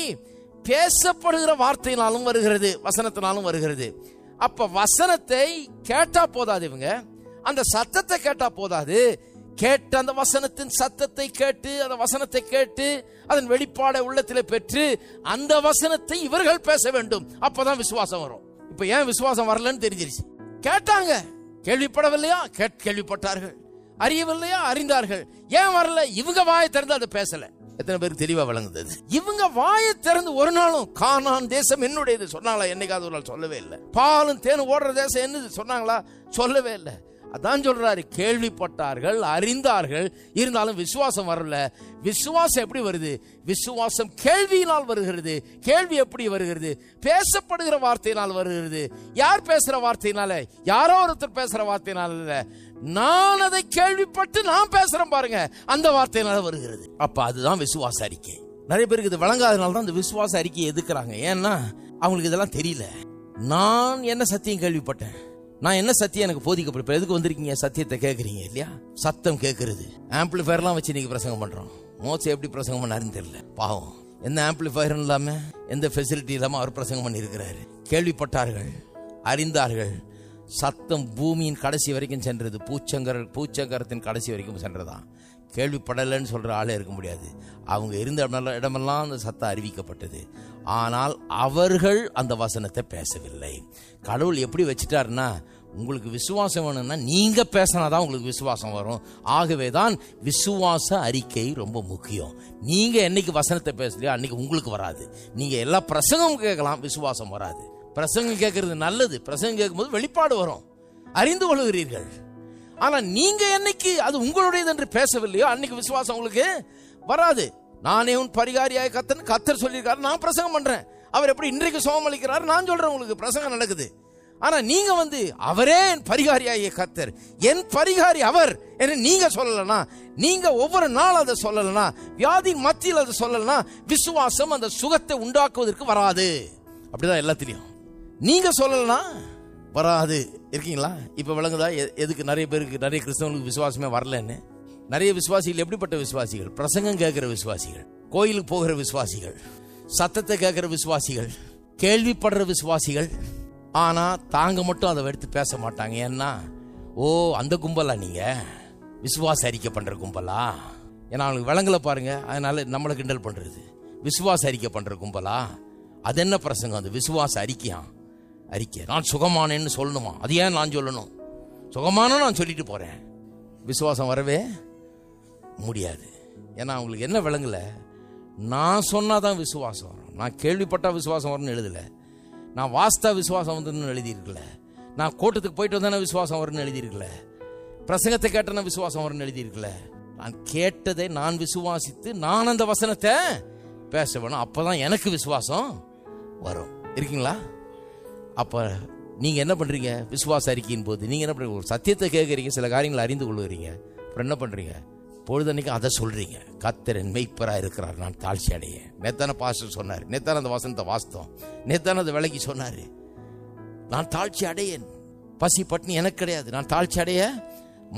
பேசப்படுகிற வார்த்தையினாலும் வருகிறது, வசனத்தினாலும் வருகிறது. அப்ப வசனத்தை கேட்டா போதாது, இவங்க அந்த சத்தத்தை கேட்டா போதாது. கேட்டு அந்த வசனத்தின் சத்தத்தை கேட்டு, அந்த வசனத்தை கேட்டு அதன் வெளிப்பாடை உள்ளத்திலே பெற்று அந்த வசனத்தை இவர்கள் பேச வேண்டும். அப்பதான் விசுவாசம் வரும். இப்ப ஏன் விசுவாசம் வரலன்னு தெரிஞ்சிருச்சு. கேட்டாங்க, கேள்விப்படவில்லையா? கேள்விப்பட்டார்கள். அறியவில்லையா? அறிந்தார்கள். ஏன் வரல? இவங்க வாயை திறந்து அதை பேசல. எத்தனை பேருக்கு தெளிவா விளங்குது? இவங்க வாயை திறந்து ஒரு நாளும் கானான் தேசம் என்னுடையது சொன்னாங்களா? என்னைக்காவது ஒரு நாள் சொல்லவே இல்லை. பாலும் தேனும் ஓடுற தேசம் என்னது சொன்னாங்களா? சொல்லவே இல்லை. அதான் சொல்றாரு, கேள்விப்பட்டார்கள், அறிந்தார்கள், இருந்தாலும் விசுவாசம் வரல. விசுவாசம் எப்படி வருது? விசுவாசம் கேள்வியினால் வருகிறது. கேள்வி எப்படி வருகிறது? பேசப்படுகிற வார்த்தையினால் வருகிறது. யார் பேசுற வார்த்தையினால? யாரோ ஒருத்தர் பேசுற வார்த்தையினால இல்ல, நான் அதை கேள்விப்பட்டு நான் பேசுறேன் பாருங்க, அந்த வார்த்தையினால வருகிறது. அப்ப அதுதான் விசுவாச அறிக்கை. நிறைய பேருக்கு இது வழங்காதனால தான் இந்த விசுவாச அறிக்கையை எதுக்குறாங்க. ஏன்னா அவங்களுக்கு இதெல்லாம் தெரியல. நான் என்ன சத்தியம் கேள்விப்பட்டேன், நான் என்ன சத்தியம் எனக்கு போதிக்கப்படும். எதுக்கு வந்திருக்கீங்க? சத்தியத்தை கேட்கறீங்க இல்லையா? சத்தம் கேட்கறது. ஆம்பிளிஃபயர்லாம் வச்சு நீங்க பிரசங்கம் பண்றோம். மோசே எப்படி பிரசங்கம் பண்ணாருன்னு தெரியல, பாவம். எந்த ஆம்பிளிஃபயர் இல்லாம, எந்த ஃபெசிலிட்டி இல்லாம அவர் பிரசங்கம் பண்ணி இருக்கிறாரு. கேள்விப்பட்டார்கள், அறிந்தார்கள். சத்தம் பூமியின் கடைசி வரைக்கும் சென்றது, பூச்சங்கரத்தின் கடைசி வரைக்கும் சென்றதான். கேள்விப்படலைன்னு சொல்ற ஆளே இருக்க முடியாது. அவங்க இருந்த இடமெல்லாம் அந்த சத்தம் அறிவிக்கப்பட்டது. ஆனால் அவர்கள் அந்த வசனத்தை பேசவில்லை. கடவுள் எப்படி வச்சுட்டாருன்னா, உங்களுக்கு விசுவாசம் வேணும்னா நீங்க பேசினாதான் உங்களுக்கு விசுவாசம் வரும். ஆகவேதான் விசுவாச அறிக்கை ரொம்ப முக்கியம். நீங்க என்னைக்கு வசனத்தை பேசலையோ அன்னைக்கு உங்களுக்கு வராது. நீங்க எல்லா பிரசங்கமும் கேட்கலாம், விசுவாசம் வராது. பிரசங்கம் கேட்கறது நல்லது. பிரசங்கம் கேட்கும்போது வெளிப்பாடு வரும், அறிந்து கொள்கிறீர்கள். ஆனா நீங்க என்னைக்கு அது உங்களுடையது என்று பேசவில்லையோ அன்னைக்கு விசுவாசம் உங்களுக்கு வராது. நானே உன் பரிகாரியாய் கர்த்தர் சொல்லியிருக்காரு, நான் பிரசங்கம் பண்றேன். அவர் எப்படி இன்றைக்கு சுகம் அளிக்கிறார் நான் சொல்றேன், உங்களுக்கு பிரசங்கம் நடக்குது. ஆனா நீங்க அவரே என் பரிகாரியாகிய கர்த்தர், என் பரிகாரி அவர் என்று நீங்க சொல்லலனா, நீங்க ஒவ்வொரு நாள் அதை சொல்லலனா, வியாதியின் மத்தியில் அதை சொல்லலனா, விசுவாசம் அந்த சுகத்தை உண்டாக்குவதற்கு வராது. அப்படிதான் எல்லாத்திலையும் நீங்க சொல்லலனா வராது. இருக்கீங்களா? இப்ப விளங்குதா எதுக்கு நிறைய பேருக்கு, நிறைய கிறிஸ்தவங்களுக்கு விசுவாசமே வரலன்னு? நிறைய விசுவாசிகள் எப்படிப்பட்ட விசுவாசிகள்? பிரசங்கம் கேட்கிற விசுவாசிகள், கோயிலுக்கு போகிற விசுவாசிகள், சத்தத்தை கேட்கிற விசுவாசிகள், கேள்விப்படுற விசுவாசிகள். ஆனா தாங்க மட்டும் அதை எடுத்து பேச மாட்டாங்க. ஏன்னா அந்த கும்பலா நீங்க விசுவாச அறிக்கை பண்ற கும்பலா? ஏன்னா அவங்களுக்கு விளங்கல பாருங்க, அதனால நம்மளை கிண்டல் பண்றது. விசுவாச அறிக்கை பண்ற கும்பலா? அது என்ன பிரசங்கம்? அது விசுவாச அறிக்கையா? அறிக்கை நான் சுகமானேன்னு சொல்லணுமா? அது ஏன் நான் சொல்லணும்? சுகமான நான் சொல்லிட்டு போறேன். விசுவாசம் வரவே முடியாது. ஏன்னா அவங்களுக்கு என்ன விளங்கல, நான் சொன்னாதான் விசுவாசம் வரும். நான் கேள்விப்பட்டா விசுவாசம் வரும்னு எழுதல, நான் வாஸ்தா விசுவாசம் வந்து எழுதியிருக்கல, நான் கோட்டத்துக்கு போயிட்டு வந்தேன்னா விசுவாசம் வரும்னு எழுதியிருக்கல, பிரசங்கத்தை கேட்டேன்னா விசுவாசம் வரும்னு எழுதியிருக்கல. நான் கேட்டதை நான் விசுவாசித்து நான் அந்த வசனத்தை பேச வேணும். அப்பதான் எனக்கு விசுவாசம் வரும். இருக்கீங்களா? அப்ப நீங்க என்ன பண்றீங்க? விசுவாச அறிக்கையின் போது நீங்க என்ன பண்றீங்க? ஒரு சத்தியத்தை கேட்கறீங்க, சில காரியங்களை அறிந்து கொள்ளுறீங்க. அப்புறம் என்ன பண்றீங்க? பொழுதன்னைக்கு அதை சொல்றீங்க, கர்த்தர் என் மெய்ப்பரா இருக்கிறார், நான் தாழ்ச்சி அடைய. நேத்தான பாஸ்டர் சொன்னார், நேத்தான அந்த வசனத்தை வாஸ்தவம், நேத்தான அந்த விலைக்கு சொன்னாரு, நான் தாழ்ச்சி அடையேன், பசி பட்டினி எனக்கு கிடையாது, நான் தாழ்ச்சி அடைய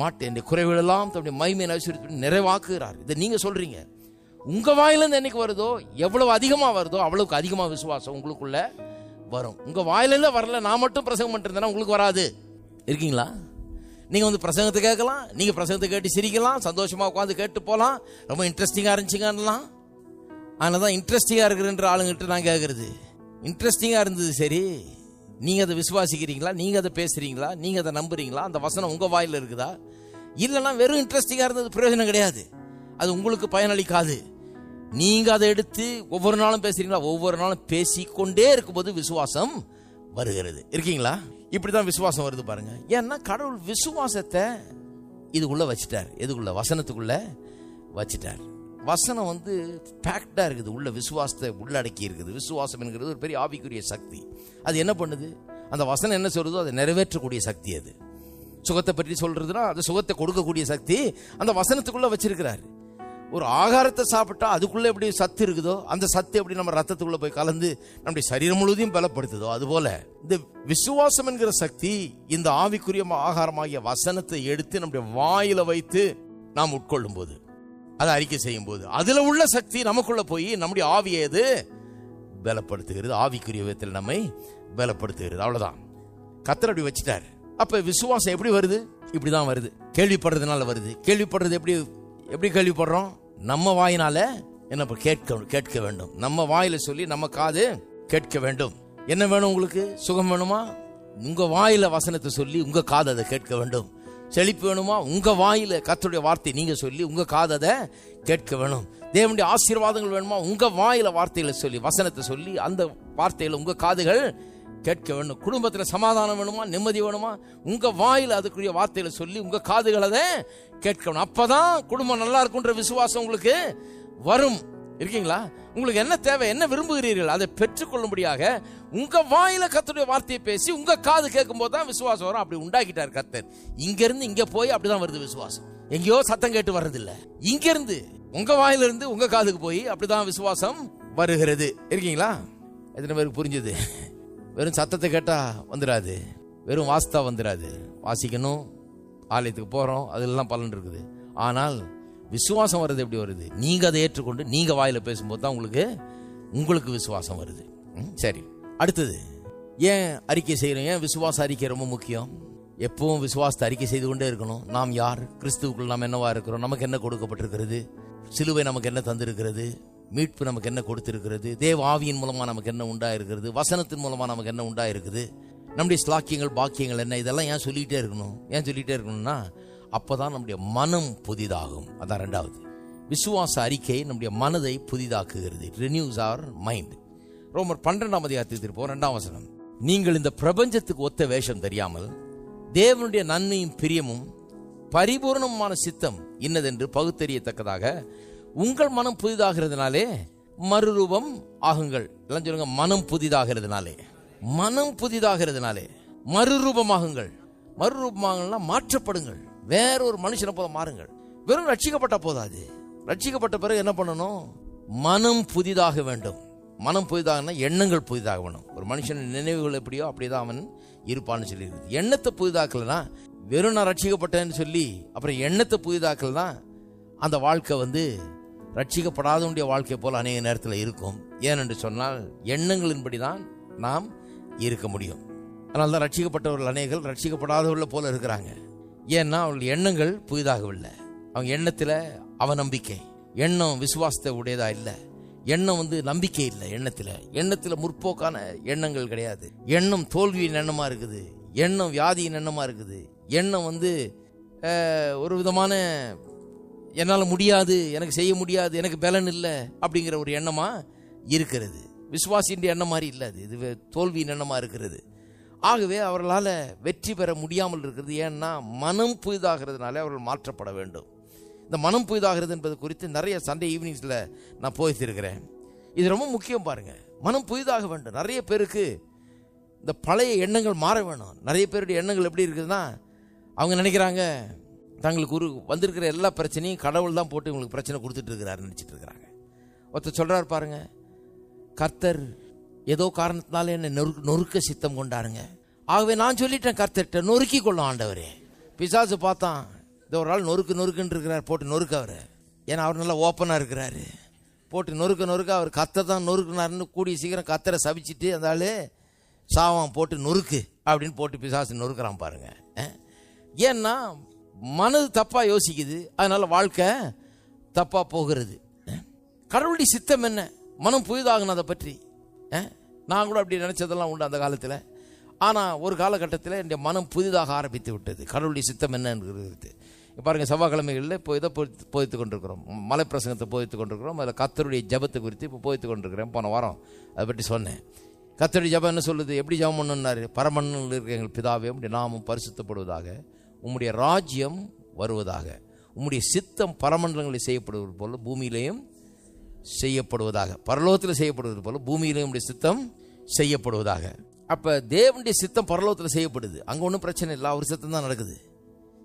மாட்டேன், குறைவுகளெல்லாம் தன்னுடைய மகிமையை நிறைவாக்குகிறார். இதை நீங்க சொல்றீங்க. உங்க வாயிலிருந்து என்னைக்கு வருதோ, எவ்வளவு அதிகமா வருதோ அவ்வளவுக்கு அதிகமா விசுவாசம் உங்களுக்குள்ள வரும். உங்க வாயில வரல, நான் மட்டும் பிரசங்கம் பண்ணிட்டு உங்களுக்கு வராது. இருக்கீங்களா? நீங்க பிரசங்கத்தை கேட்கலாம், நீங்க பிரசங்கத்தை கேட்டு சிரிக்கலாம், சந்தோஷமா உட்காந்து கேட்டு போலாம், ரொம்ப இன்ட்ரெஸ்டிங்கா இருந்துச்சுங்கலாம். ஆனாதான் இன்ட்ரெஸ்டிங்கா இருக்கிற ஆளுங்கிட்ட நான் கேட்கறது, இன்ட்ரெஸ்டிங்கா இருந்தது சரி, நீங்க அதை விசுவாசிக்கிறீங்களா? நீங்க அதை பேசுறீங்களா? நீங்க அதை நம்புறீங்களா? அந்த வசனம் உங்க வாயில இருக்குதா? இல்லைன்னா வெறும் இன்ட்ரெஸ்டிங்கா இருந்தது பிரயோஜனம் கிடையாது, அது உங்களுக்கு பயனளிக்காது. நீங்க அதை எடுத்து ஒவ்வொரு நாளும் பேசுறீங்களா? ஒவ்வொரு நாளும் பேசிக்கொண்டே இருக்கும்போது விசுவாசம் வருகிறது. இருக்கீங்களா? இப்படிதான் விசுவாசம் வருது பாருங்க. ஏன்னா கடவுள் விசுவாசத்தை இதுக்குள்ள வச்சுட்டார். எதுக்குள்ள? வசனத்துக்குள்ள வச்சுட்டார். வசனம் வந்து பேக்டா இருக்குது, உள்ள விசுவாசத்தை உள்ளடக்கி இருக்குது. விசுவாசம் என்கிறது ஒரு பெரிய ஆவிக்குரிய சக்தி. அது என்ன பண்ணுது? அந்த வசனம் என்ன சொல்றதோ அதை நிறைவேற்றக்கூடிய சக்தி. அது சுகத்தை பற்றி சொல்றதுன்னா அது சுகத்தை கொடுக்கக்கூடிய சக்தி அந்த வசனத்துக்குள்ள வச்சிருக்கிறாரு. ஒரு ஆகாரத்தை சாப்பிட்டா அதுக்குள்ள எப்படி சத்து இருக்குதோ, அந்த சத்து எப்படி நம்ம ரத்தத்துக்குள்ள போய் கலந்து நம்முடைய சரீரம் முழுவதையும் பலப்படுத்துதோ, அதுபோல இந்த விசுவாசம் என்கிற சக்தி இந்த ஆவிக்குரிய ஆகாரமாகிய வசனத்தை எடுத்து நம்முடைய வாயில வைத்து நாம் உட்கொள்ளும் போது, அதை அறிக்கை செய்யும் போது, அதுல உள்ள சக்தி நமக்குள்ள போய் நம்முடைய ஆவியை அது பலப்படுத்துகிறது. ஆவிக்குரிய விதத்தில் நம்மை பலப்படுத்துகிறது. அவ்வளவுதான். கர்த்தர் அப்படி வச்சுட்டார். அப்ப விசுவாசம் எப்படி வருது? இப்படிதான் வருது. கேள்விப்படுறதுனால வருது. கேள்விப்படுறது எப்படி கேள்விப்படுறோம்? நம்ம வாயினால என்ன கேட்க வேண்டும். நம்ம வாயில சொல்லி நம்ம காது கேட்க வேண்டும். என்ன வேணும் உங்களுக்கு? சுகம் வேணுமா? உங்க வாயில வசனத்தை சொல்லி உங்க காது அதை கேட்க வேண்டும். செழிப்பு வேணுமா? உங்க வாயில கர்த்தருடைய வார்த்தை நீங்க சொல்லி உங்க காது அதை கேட்க வேணும். தேவனுடைய ஆசீர்வாதங்கள் வேணுமா? உங்க வாயில வார்த்தைகளை சொல்லி வசனத்தை சொல்லி அந்த வார்த்தையில உங்க காதுகள் கேட்க வேண்டும். குடும்பத்தில் சமாதானம் வேணுமா? நிம்மதி வேணுமா? உங்க வாயில அதுக்குரிய வார்த்தைகளை சொல்லி உங்க காதுகள் அதை கேட்கணும். அப்பதான் குடும்பம் நல்லா இருக்குன்ற விசுவாசம் உங்களுக்கு வரும். இருக்கீங்களா? உங்களுக்கு என்ன தேவை, என்ன விரும்புகிறீர்கள், அதை பெற்றுக்கொள்ளும்படியாக உங்க வாயில கர்த்தருடைய வார்த்தையை பேசி உங்க காது கேட்கும் போது தான் விசுவாசம் வரும். அப்படி உண்டாக்கிட்டார் கர்த்தர். இங்க இருந்து இங்க போய் அப்படிதான் வருது விசுவாசம். எங்கேயோ சத்தம் கேட்டு வர்றது இல்ல. இங்க இருந்து உங்க வாயில இருந்து உங்க காதுக்கு போய் அப்படிதான் விசுவாசம் வருகிறது. இருக்கீங்களா? எத்தனை பேருக்கு புரிஞ்சது? வெறும் சத்தத்தை கேட்டா வந்துடாது, வெறும் வாஸ்தா வந்துடாது. வாசிக்கணும், ஆலயத்துக்கு போறோம், அதெல்லாம் பலன் இருக்குது. ஆனால் விசுவாசம் வர்றது எப்படி வருது? நீங்க அதை ஏற்றுக்கொண்டு நீங்க வாயில பேசும்போது தான் உங்களுக்கு விசுவாசம் வருது. சரி, அடுத்தது ஏன் அறிக்கை செய்யறோம்? ஏன் விசுவாச அறிக்கை ரொம்ப முக்கியம்? எப்பவும் விசுவாசத்தை அறிக்கை செய்து கொண்டே இருக்கணும். நாம் யார்? கிறிஸ்துவுக்குள் நாம் என்னவா இருக்கிறோம்? நமக்கு என்ன கொடுக்கப்பட்டிருக்கிறது? சிலுவை நமக்கு என்ன தந்திருக்கிறது? மீட்பு நமக்கு என்ன கொடுத்திருக்கிறது? தேவ ஆவியின் மூலமா நமக்கு என்ன உண்டாயிருக்கிறது? வசனத்தின் மூலமா நமக்கு என்ன உண்டாயிருக்குது? நம்முடைய ஸ்லாக்கியங்கள் பாக்கியங்கள் என்ன? இதெல்லாம் ஏன் சொல்லிட்டே இருக்கணும்? ஏன் சொல்லிட்டே இருக்கணும்னா அப்பதான் நம்முடைய மனம் புதிதாகும். அதான் ரெண்டாவது. விசுவாச அறிக்கை நம்முடைய மனதை புதிதாக்குகிறது. It renews our mind. ரோமர் 12ஆம் அதிகாரத்துக்கு திருப்போம் 2ஆம் வசனம். நீங்கள் இந்த பிரபஞ்சத்துக்கு ஒத்த வேஷம் தெரியாமல் தேவனுடைய நன்மையும் பிரியமும் பரிபூர்ணமான சித்தம் இன்னதென்று பகுத்தறியத்தக்கதாக உங்கள் மனம் புதிதாகிறதுனாலே மறுரூபம் ஆகுங்கள். எல்லாம் சொல்லுங்க, மனம் புதிதாகிறதுனாலே. மனம் புதிதாகிறதுனாலே மறுரூபமாகுங்கள். மறுரூபமாகனா மாற்றப்படுங்கள், வேற ஒரு மனுஷனை போல மாறுங்கள். வெறும் ரட்சிக்கப்பட்ட போதாது. ரட்சிக்கப்பட்ட பிறகு என்ன பண்ணணும்? மனம் புதிதாக வேண்டும். மனம் புதிதாகனா எண்ணங்கள் புதிதாக வேணும். ஒரு மனுஷன் நினைவுகள் எப்படியோ அப்படிதான் அவன் இருப்பான்னு சொல்லி இருக்குது. எண்ணத்தை புதிதாக்கலனா, வெறும் நான் ரட்சிக்கப்பட்டேன்னு சொல்லி அப்புறம் எண்ணத்தை புதிதாக்கலனா அந்த வாழ்க்கை ரட்சிக்கப்படாதவனுடைய வாழ்க்கை போல அநேக நேரத்தில் இருக்கும். ஏனென்று சொன்னால் எண்ணங்களின்படி தான் நாம் இருக்க முடியும். அதனால தான் ரட்சிக்கப்பட்டவர்கள் அநேகர்கள் ரட்சிக்கப்படாதவர்கள் போல இருக்கிறாங்க. ஏன்னா அவர்கள் எண்ணங்கள் புதிதாகவில்லை. அவங்க எண்ணத்தில் அவநம்பிக்கை, எண்ணம் விசுவாசத்தை உடையதா இல்லை. எண்ணம் நம்பிக்கை இல்லை. எண்ணத்தில் முற்போக்கான எண்ணங்கள் கிடையாது. எண்ணம் தோல்வியின் எண்ணமா இருக்குது. எண்ணம் வியாதியின் எண்ணமா இருக்குது. எண்ணம் ஒரு விதமான என்னால் முடியாது, எனக்கு செய்ய முடியாது, எனக்கு பலன் இல்லை அப்படிங்கிற ஒரு எண்ணமா இருக்கிறது. விசுவாசியின் எண்ணம் மாதிரி இல்லை. இது தோல்வியின் எண்ணமா இருக்கிறது. ஆகவே அவர்களால் வெற்றி பெற முடியாமல் இருக்கிறது. ஏன்னா மனம் புதிதாகிறதுனால அவர்கள் மாற்றப்பட வேண்டும். இந்த மனம் புதிதாகிறது என்பது குறித்து நிறைய சண்டே ஈவினிங்ஸில் நான் போய்த்திருக்கிறேன். இது ரொம்ப முக்கியம் பாருங்க. மனம் புதிதாக வேண்டும். நிறைய பேருக்கு இந்த பழைய எண்ணங்கள் மாற வேணும். நிறைய பேருடைய எண்ணங்கள் எப்படி இருக்குதுன்னா, அவங்க நினைக்கிறாங்க தங்களுக்கு வந்திருக்கிற எல்லா பிரச்சனையும் கடவுள் தான் போட்டு இவங்களுக்கு பிரச்சனை கொடுத்துட்டு இருக்கிறாரு நினைச்சிட்டு இருக்கிறாங்க. ஒருத்தர் சொல்றாரு பாருங்க, கர்த்தர் ஏதோ காரணத்தினால என்ன நொறுக்க சித்தம் கொண்டாருங்க. ஆகவே நான் சொல்லிட்டேன் கர்த்தர்கிட்ட, நொறுக்கி கொள்ளும் ஆண்டவரே. பிசாசு பார்த்தான், இந்த ஒரு ஆள் நொறுக்குன்னு இருக்கிறார், போட்டு நொறுக்க அவரு. ஏன்னா அவர் நல்லா ஓப்பனாக இருக்கிறாரு. போட்டு நொறுக்க அவர் கர்த்தர் தான் நொறுக்குனாருன்னு கூடிய சீக்கிரம் கர்த்தரை சபிச்சுட்டு அந்த ஆள் சாவான், போட்டு நொறுக்கு அப்படின்னு போட்டு பிசாசு நொறுக்கிறான் பாருங்க. ஏன்னா மனது தப்பா யோசிக்குது, அதனால வாழ்க்கை தப்பா போகிறது. கடவுளுடைய சித்தம் என்ன? மனம் புதிதாகணும். அதை பற்றி நான் கூட அப்படி நினைச்சதெல்லாம் உண்டு அந்த காலத்தில். ஆனால் ஒரு காலகட்டத்தில் என்னுடைய மனம் புதிதாக ஆரம்பித்து விட்டது. கடவுளுடைய சித்தம் என்னங்கிறது பாருங்கள். செவ்வாய்க்கிழமைகளில் இப்போ இதை போதித்து கொண்டிருக்கிறோம், மலை பிரசங்கத்தை போதித்து கொண்டிருக்கிறோம். அதில் கர்த்தருடைய ஜெபத்தை குறித்து இப்போ போதித்து கொண்டிருக்கிறேன். போன வாரம் அதை பற்றி சொன்னேன். கர்த்தருடைய ஜெபம் என்ன சொல்லுது? எப்படி ஜெபம் பண்ணணும்னாரு? பரமண்டலத்தில் இருக்கிற எங்கள் பிதாவே, உம்முடைய நாமம் பரிசுத்தப்படுவதாக, உம்முடைய ராஜ்யம் வருவதாக, உம்முடைய சித்தம் பரமண்டலங்களில் செய்யப்படுவது போல பூமியிலேயும் செய்யப்படுவதாக. பரலோகத்தில் செய்யப்படுவது போல பூமியிலேயும் உம்முடைய சித்தம் செய்யப்படுவதாக. அப்ப தேவனுடைய சித்தம் பரலோகத்தில் செய்யப்படுது. அங்க ஒன்றும் பிரச்சனை இல்லை, அவர் சித்தம் தான் நடக்குது.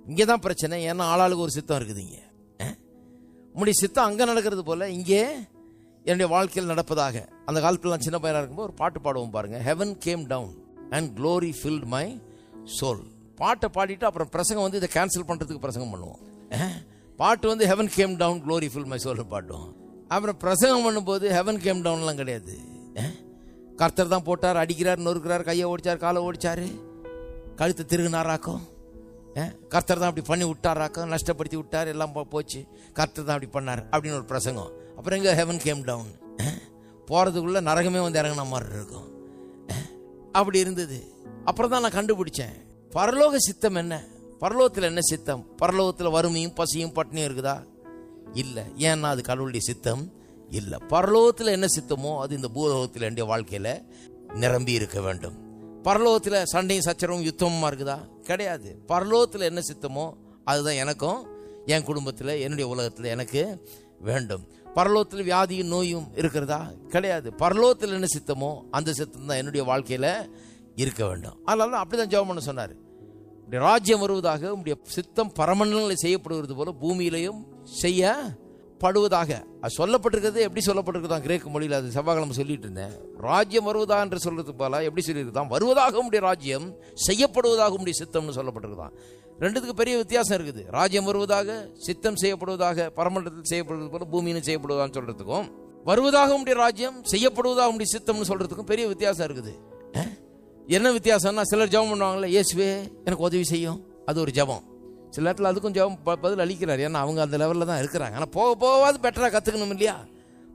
இங்கே தான் பிரச்சனை. ஏன்னா ஆளாளுக்கு ஒரு சித்தம் இருக்குது. இங்கே உம்முடைய சித்தம் அங்கே நடக்கிறது போல இங்கே என்னுடைய வாழ்க்கையில் நடப்பதாக. அந்த காலத்தில் சின்ன பையனாக இருக்கும்போது ஒரு பாட்டு பாடுவோம் பாருங்க. Heaven came down and glory filled my soul. பாட்டை பாடிட்டு அப்புறம் பிரசங்கம் வந்து இதை கேன்சல் பண்ணுறதுக்கு பிரசங்கம் பண்ணுவோம். பாட்டு வந்து heaven came down glory filled my soul பாடுவோம். அப்புறம் பிரசங்கம் பண்ணும்போது ஹெவன் கேம் டவுன்லாம் கிடையாது. கர்த்தர் தான் போட்டார், அடிக்கிறார், நொறுக்கிறார், கையை ஓடிச்சார், காலை ஓடிச்சாரு, கழுத்தை திருகுனாராக்கும். கர்த்தர் தான் அப்படி பண்ணி விட்டாராக்கும், நஷ்டப்படுத்தி விட்டார், எல்லாம் போச்சு, கர்த்தர் தான் அப்படி பண்ணார் அப்படின்னு ஒரு பிரசங்கம். அப்புறம் எங்க ஹெவன் கேம் டவுன்? போறதுக்குள்ள நரகமே வந்து இறங்கின மாதிரி இருக்கும். அப்படி இருந்தது. அப்புறம் தான் நான் கண்டுபிடிச்சேன் பரலோக சித்தம் என்ன. பரலோகத்தில் என்ன சித்தம்? பரலோகத்தில் வறுமையும் பசியும் பட்டினியும் இருக்குதா? இல்லை. ஏன்னா அது கடவுளுடைய சித்தம் இல்லை. பரலோகத்தில் என்ன சித்தமோ அது இந்த பூலோகத்தில் என்னுடைய வாழ்க்கையில் நிரம்பி இருக்க வேண்டும். பரலோகத்தில் சண்டையும் சச்சரவும் யுத்தமுமா இருக்குதா? கிடையாது. பரலோகத்தில் என்ன சித்தமோ அதுதான் எனக்கும் என் குடும்பத்தில் என்னுடைய உலகத்தில் எனக்கு வேண்டும். பரலோகத்தில் வியாதியும் நோயும் இருக்கிறதா? கிடையாது. பரலோகத்தில் என்ன சித்தமோ அந்த சித்தம் தான் என்னுடைய வாழ்க்கையில் இருக்க வேண்டும். அதனால அப்படிதான் ஜெபம் பண்ண சொன்னார். உடைய ராஜ்யம் வருவதாக, உடைய சித்தம் பரமண்டலங்களில் செய்யப்படுவது போல பூமியிலையும் செய்யப்படுவதாக. அது சொல்லப்பட்டிருக்கிறது. எப்படி சொல்லப்பட்டிருக்குதான் கிரேக்க மொழியில்? அது செவ்வாய்க்கிழமை சொல்லிட்டு இருந்தேன். ராஜ்யம் வருவதா என்று சொல்றது போல எப்படி சொல்லியிருக்குதான்? வருவதாக உடைய ராஜ்யம், செய்யப்படுவதாக உடைய சித்தம்னு சொல்லப்பட்டிருக்குதான். ரெண்டுத்துக்கு பெரிய வித்தியாசம் இருக்குது. ராஜ்யம் வருவதாக, சித்தம் செய்யப்படுவதாக, பரமண்டலத்தில் செய்யப்படுவது போல பூமியிலும் செய்யப்படுவதான்னு சொல்றதுக்கும், வருவதாக உடைய ராஜ்யம், செய்யப்படுவதாக உடைய சித்தம்னு சொல்றதுக்கும் பெரிய வித்தியாசம் இருக்குது. என்ன வித்தியாசம்னா, சிலர் ஜெபம் பண்ணுவாங்கல்ல, இயேசுவே எனக்கு உதவி செய்யும், அது ஒரு ஜெபம். சில நேரத்தில் அதுக்கும் ஜெபம் பதில் அளிக்கிறார். ஏன்னா அவங்க அந்த லெவலில் தான் இருக்கிறாங்க. ஆனால் போக போகாது பெட்டராக கற்றுக்கணும் இல்லையா?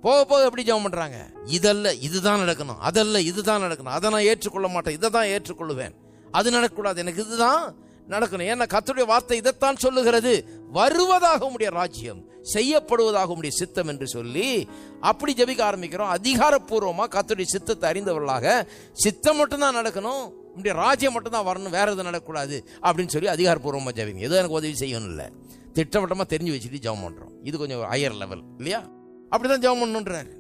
போக போக எப்படி ஜெபம் பண்ணுறாங்க? இதல்ல இதுதான் நடக்கணும், அதல்ல இதுதான் நடக்கணும், அதை நான் ஏற்றுக்கொள்ள மாட்டேன், இதை தான் ஏற்றுக்கொள்ளுவேன், அது நடக்கக்கூடாது, எனக்கு இதுதான் நடக்கணும். ஏன்னா கர்த்தருடைய வார்த்தை இதைத்தான் சொல்லுகிறது, வருவதாக உம்முடைய ராஜ்யம், செய்யப்படுவதாக உம்முடைய சித்தம் என்று சொல்லி அப்படி ஜெபிக்க ஆரம்பிக்கிறோம். அதிகாரப்பூர்வமாக கர்த்தருடைய சித்தத்தை அறிந்தவர்களாக, சித்தம் மட்டும்தான் நடக்கணும், உம்முடைய ராஜ்யம் மட்டும்தான் வரணும், வேற எதுவும் நடக்கக்கூடாது அப்படின்னு சொல்லி அதிகாரப்பூர்வமாக ஜெபிங்க. எதுவும் எனக்கு உதவி செய்யணும் இல்லை, திட்டவட்டமாக தெரிஞ்சு வச்சுட்டு ஜெபம் பண்ணுறோம். இது கொஞ்சம் ஹையர் லெவல் இல்லையா? அப்படிதான் ஜெபம் பண்ணணுன்றாரு.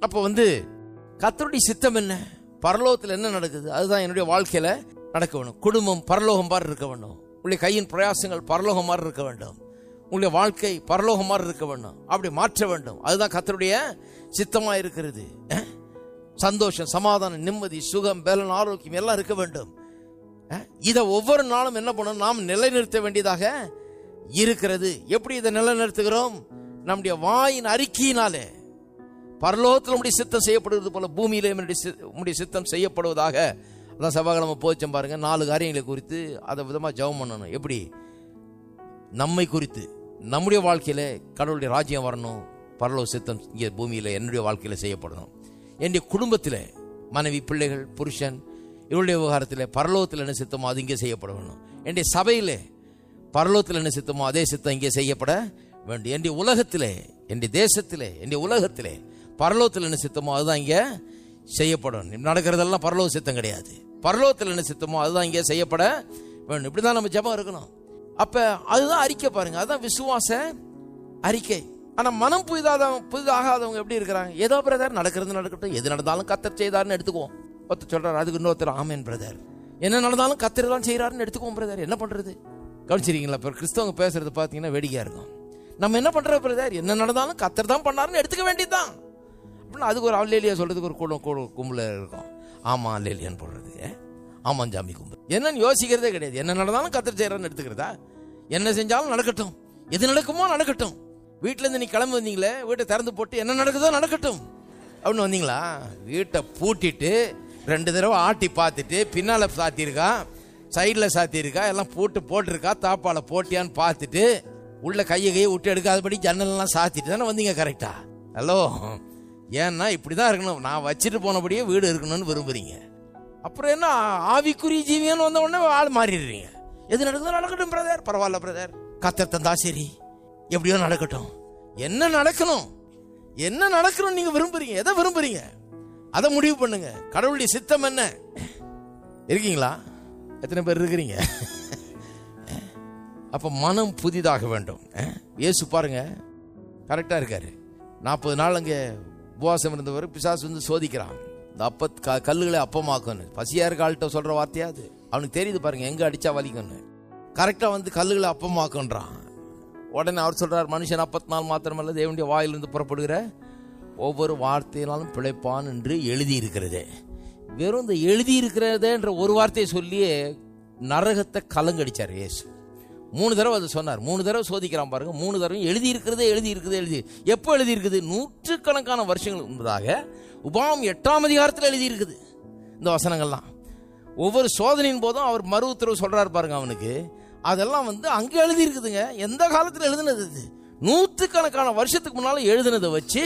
அப்போ வந்து கர்த்தருடைய சித்தம் என்ன, பரலோகத்தில் என்ன நடக்குது, அதுதான் என்னுடைய வாழ்க்கையில் நடக்க வேண்டும். குடும்பம் பரலோகம் மாதிரி இருக்க வேண்டும். உங்களுடைய கையின் பிரயாசங்கள் பரலோகம் மாதிரி இருக்க வேண்டும். உங்களுடைய வாழ்க்கை பரலோகம் மாதிரி இருக்க வேண்டும். அப்படி மாற்ற வேண்டும். அதுதான் கர்த்தருடைய சித்தமாக இருக்கிறது. சந்தோஷம், சமாதானம், நிம்மதி, சுகம், பலன், ஆரோக்கியம் எல்லாம் இருக்க வேண்டும். இதை ஒவ்வொரு நாளும் என்ன பண்ணணும், நாம் நிலைநிறுத்த வேண்டியதாக இருக்கிறது. எப்படி இதை நிலைநிறுத்துகிறோம்? நம்முடைய வாயின் அறிக்கையினாலே. பரலோகத்தில் உம்முடைய சித்தம் செய்யப்படுவது போல பூமியிலே உம்முடைய சித்தம் செய்யப்படுவதாக. அதான் செவ்வாய்க்கிழமை போச்சம் பாருங்க. 4 காரியங்களை குறித்து அதை விதமாக ஜெபம் பண்ணணும். எப்படி? நம்மை குறித்து, நம்முடைய வாழ்க்கையில கடவுளுடைய ராஜ்யம் வரணும், பரலோக சித்தம் இங்கே பூமியில என்னுடைய வாழ்க்கையில செய்யப்படணும். என்னுடைய குடும்பத்தில் மனைவி, பிள்ளைகள், புருஷன் இவருடைய விவகாரத்தில் பரலோகத்தில் என்ன சித்தமோ அது இங்கே செய்யப்பட வேண்டும். என்னுடைய சபையிலே பரலோகத்தில் என்ன சித்தமோ அதே சித்தம் இங்கே செய்யப்பட வேண்டும். என்னுடைய உலகத்திலே, என்னுடைய தேசத்திலே, என்னுடைய உலகத்திலே பரலோகத்தில் என்ன சித்தமோ அதுதான் இங்கே செய்யப்படும். நடக்கிறதெல்லாம் பரலோக சித்தம் கிடையாது. பரலோகத்தில் என்ன சித்தமோ அதுதான் இங்கே செய்யப்பட வேண்டும். இப்படிதான் நம்ம ஜெபம் இருக்கணும். அப்ப அதுதான் அறிக்கை பாருங்க, அதுதான் விசுவாச அறிக்கை. ஆனா மனம் புதிதாகாதவங்க எப்படி இருக்கிறாங்க? ஏதோ பிரதர் நடக்கிறது நடக்கட்டும், எது நடந்தாலும் கர்த்தர் செய்தாருன்னு எடுத்துக்குவோம். ஒருத்தர் சொல்றாரு, அதுக்கு இன்னொருத்தர் ஆமேன் பிரதர், என்ன நடந்தாலும் கர்த்தர் தான் செய்யறாருன்னு எடுத்துக்குவோம் பிரதர். என்ன பண்றது? கவனிச்சிருக்கீங்களா? இப்போ கிறிஸ்தவங்க பேசுறது பார்த்தீங்கன்னா வேடிக்கையா இருக்கும். நம்ம என்ன பண்ற பிரதர், என்ன நடந்தாலும் கர்த்தர் தான் பண்ணாருன்னு எடுத்துக்க வேண்டியதுதான். அப்படின்னா அதுக்கு ஒரு அல்லேலியா சொல்றதுக்கு ஒரு கும்பல இருக்கும். ஆமா அல்லேலியான்னு போடுறது, ஆமாம் ஜாமி கும்பல். என்னன்னு யோசிக்கிறதே கிடையாது. என்ன நடந்தாலும் கர்த்தர் செய்யறான்னு எடுத்துக்கிறதா? என்ன செஞ்சாலும் நடக்கட்டும், எது நடக்குமோ நடக்கட்டும். வீட்டுல இருந்து நீ கிளம்பி வந்தீங்களே, வீட்டை திறந்து போட்டு என்ன நடக்குதோ நடக்கட்டும் அப்படின்னு வந்தீங்களா? வீட்டை பூட்டிட்டு 2 தடவை ஆட்டி பார்த்துட்டு, பின்னால சாத்தியிருக்கா, சைட்ல சாத்தியிருக்கா, எல்லாம் போட்டிருக்கா, தாப்பால போட்டியான்னு பார்த்துட்டு, உள்ள கையை விட்டு எடுக்காதபடி ஜன்னல்லாம் சாத்திட்டு தானே வந்தீங்க. கரெக்டா? ஹலோ, ஏன்னா இப்படிதான் இருக்கணும். நான் வச்சுட்டு போனபடியே வீடு இருக்கணும்னு விரும்புறீங்க. அப்புறம் என்ன ஆவிக்குரிய ஜீவியன்னு வந்த உடனே ஆள் மாறிடுறீங்க. எது நடக்குதோ நடக்கட்டும் பிரதர், பரவாயில்ல பிரதர், கர்த்தர் தந்தா சரி, எப்படியோ நடக்கட்டும். என்ன நடக்கணும், என்ன நடக்கணும் நீங்க விரும்புறீங்க? எதை விரும்புறீங்க? அதை முடிவு பண்ணுங்க. கடவுளுடைய சித்தம் என்ன? இருக்கீங்களா? எத்தனை பேர் இருக்கிறீங்க? அப்ப மனம் புதிதாக வேண்டும். இயேசு பாருங்க கரெக்டா இருக்காரு. 40 நாள் அங்கே உபவாசம் இருந்தவர் பிசாசு வந்து சோதிக்கிறான். இந்த கல்லுகளை அப்பமாக்கணும். பசியா இருக்க ஆள்கிட்ட சொல்ற வார்த்தையா அது? அவனுக்கு தெரியுது பாருங்க எங்க அடிச்சா வலிக்கணும். கரெக்டா வந்து கல்லுகளை அப்பமாக்குன்றான். உடனே அவர் சொல்றார், மனுஷன் 40 நாள் மாத்திரமல்ல தேவனுடைய வாயிலிருந்து புறப்படுகிற ஒவ்வொரு வார்த்தையினாலும் பிழைப்பான் என்று எழுதி இருக்கிறதே. வெறும் இந்த எழுதி இருக்கிறதேன்ற ஒரு வார்த்தையை சொல்லியே நரகத்தை கலங்கடிச்சார் இயேசு. 3 தடவை அது சொன்னார். 3 தடவை சோதிக்கிறான் பாருங்க. 3 தடவை எழுதி இருக்கிறதே எழுதி இருக்குது எழுதி. எப்போ எழுதி இருக்குது? நூற்றுக்கணக்கான வருஷங்கள் முன்பதாக உபாகமம் 8ஆம் அதிகாரத்தில் எழுதி இருக்குது இந்த வசனங்கள்லாம். ஒவ்வொரு சோதனையின் போதும் அவர் மறு உத்தரவு சொல்றாரு பாருங்க அவனுக்கு. அதெல்லாம் வந்து அங்கே எழுதி இருக்குதுங்க. எந்த காலத்தில் எழுதுனது? நூற்றுக்கணக்கான வருஷத்துக்கு முன்னால எழுதுனதை வச்சு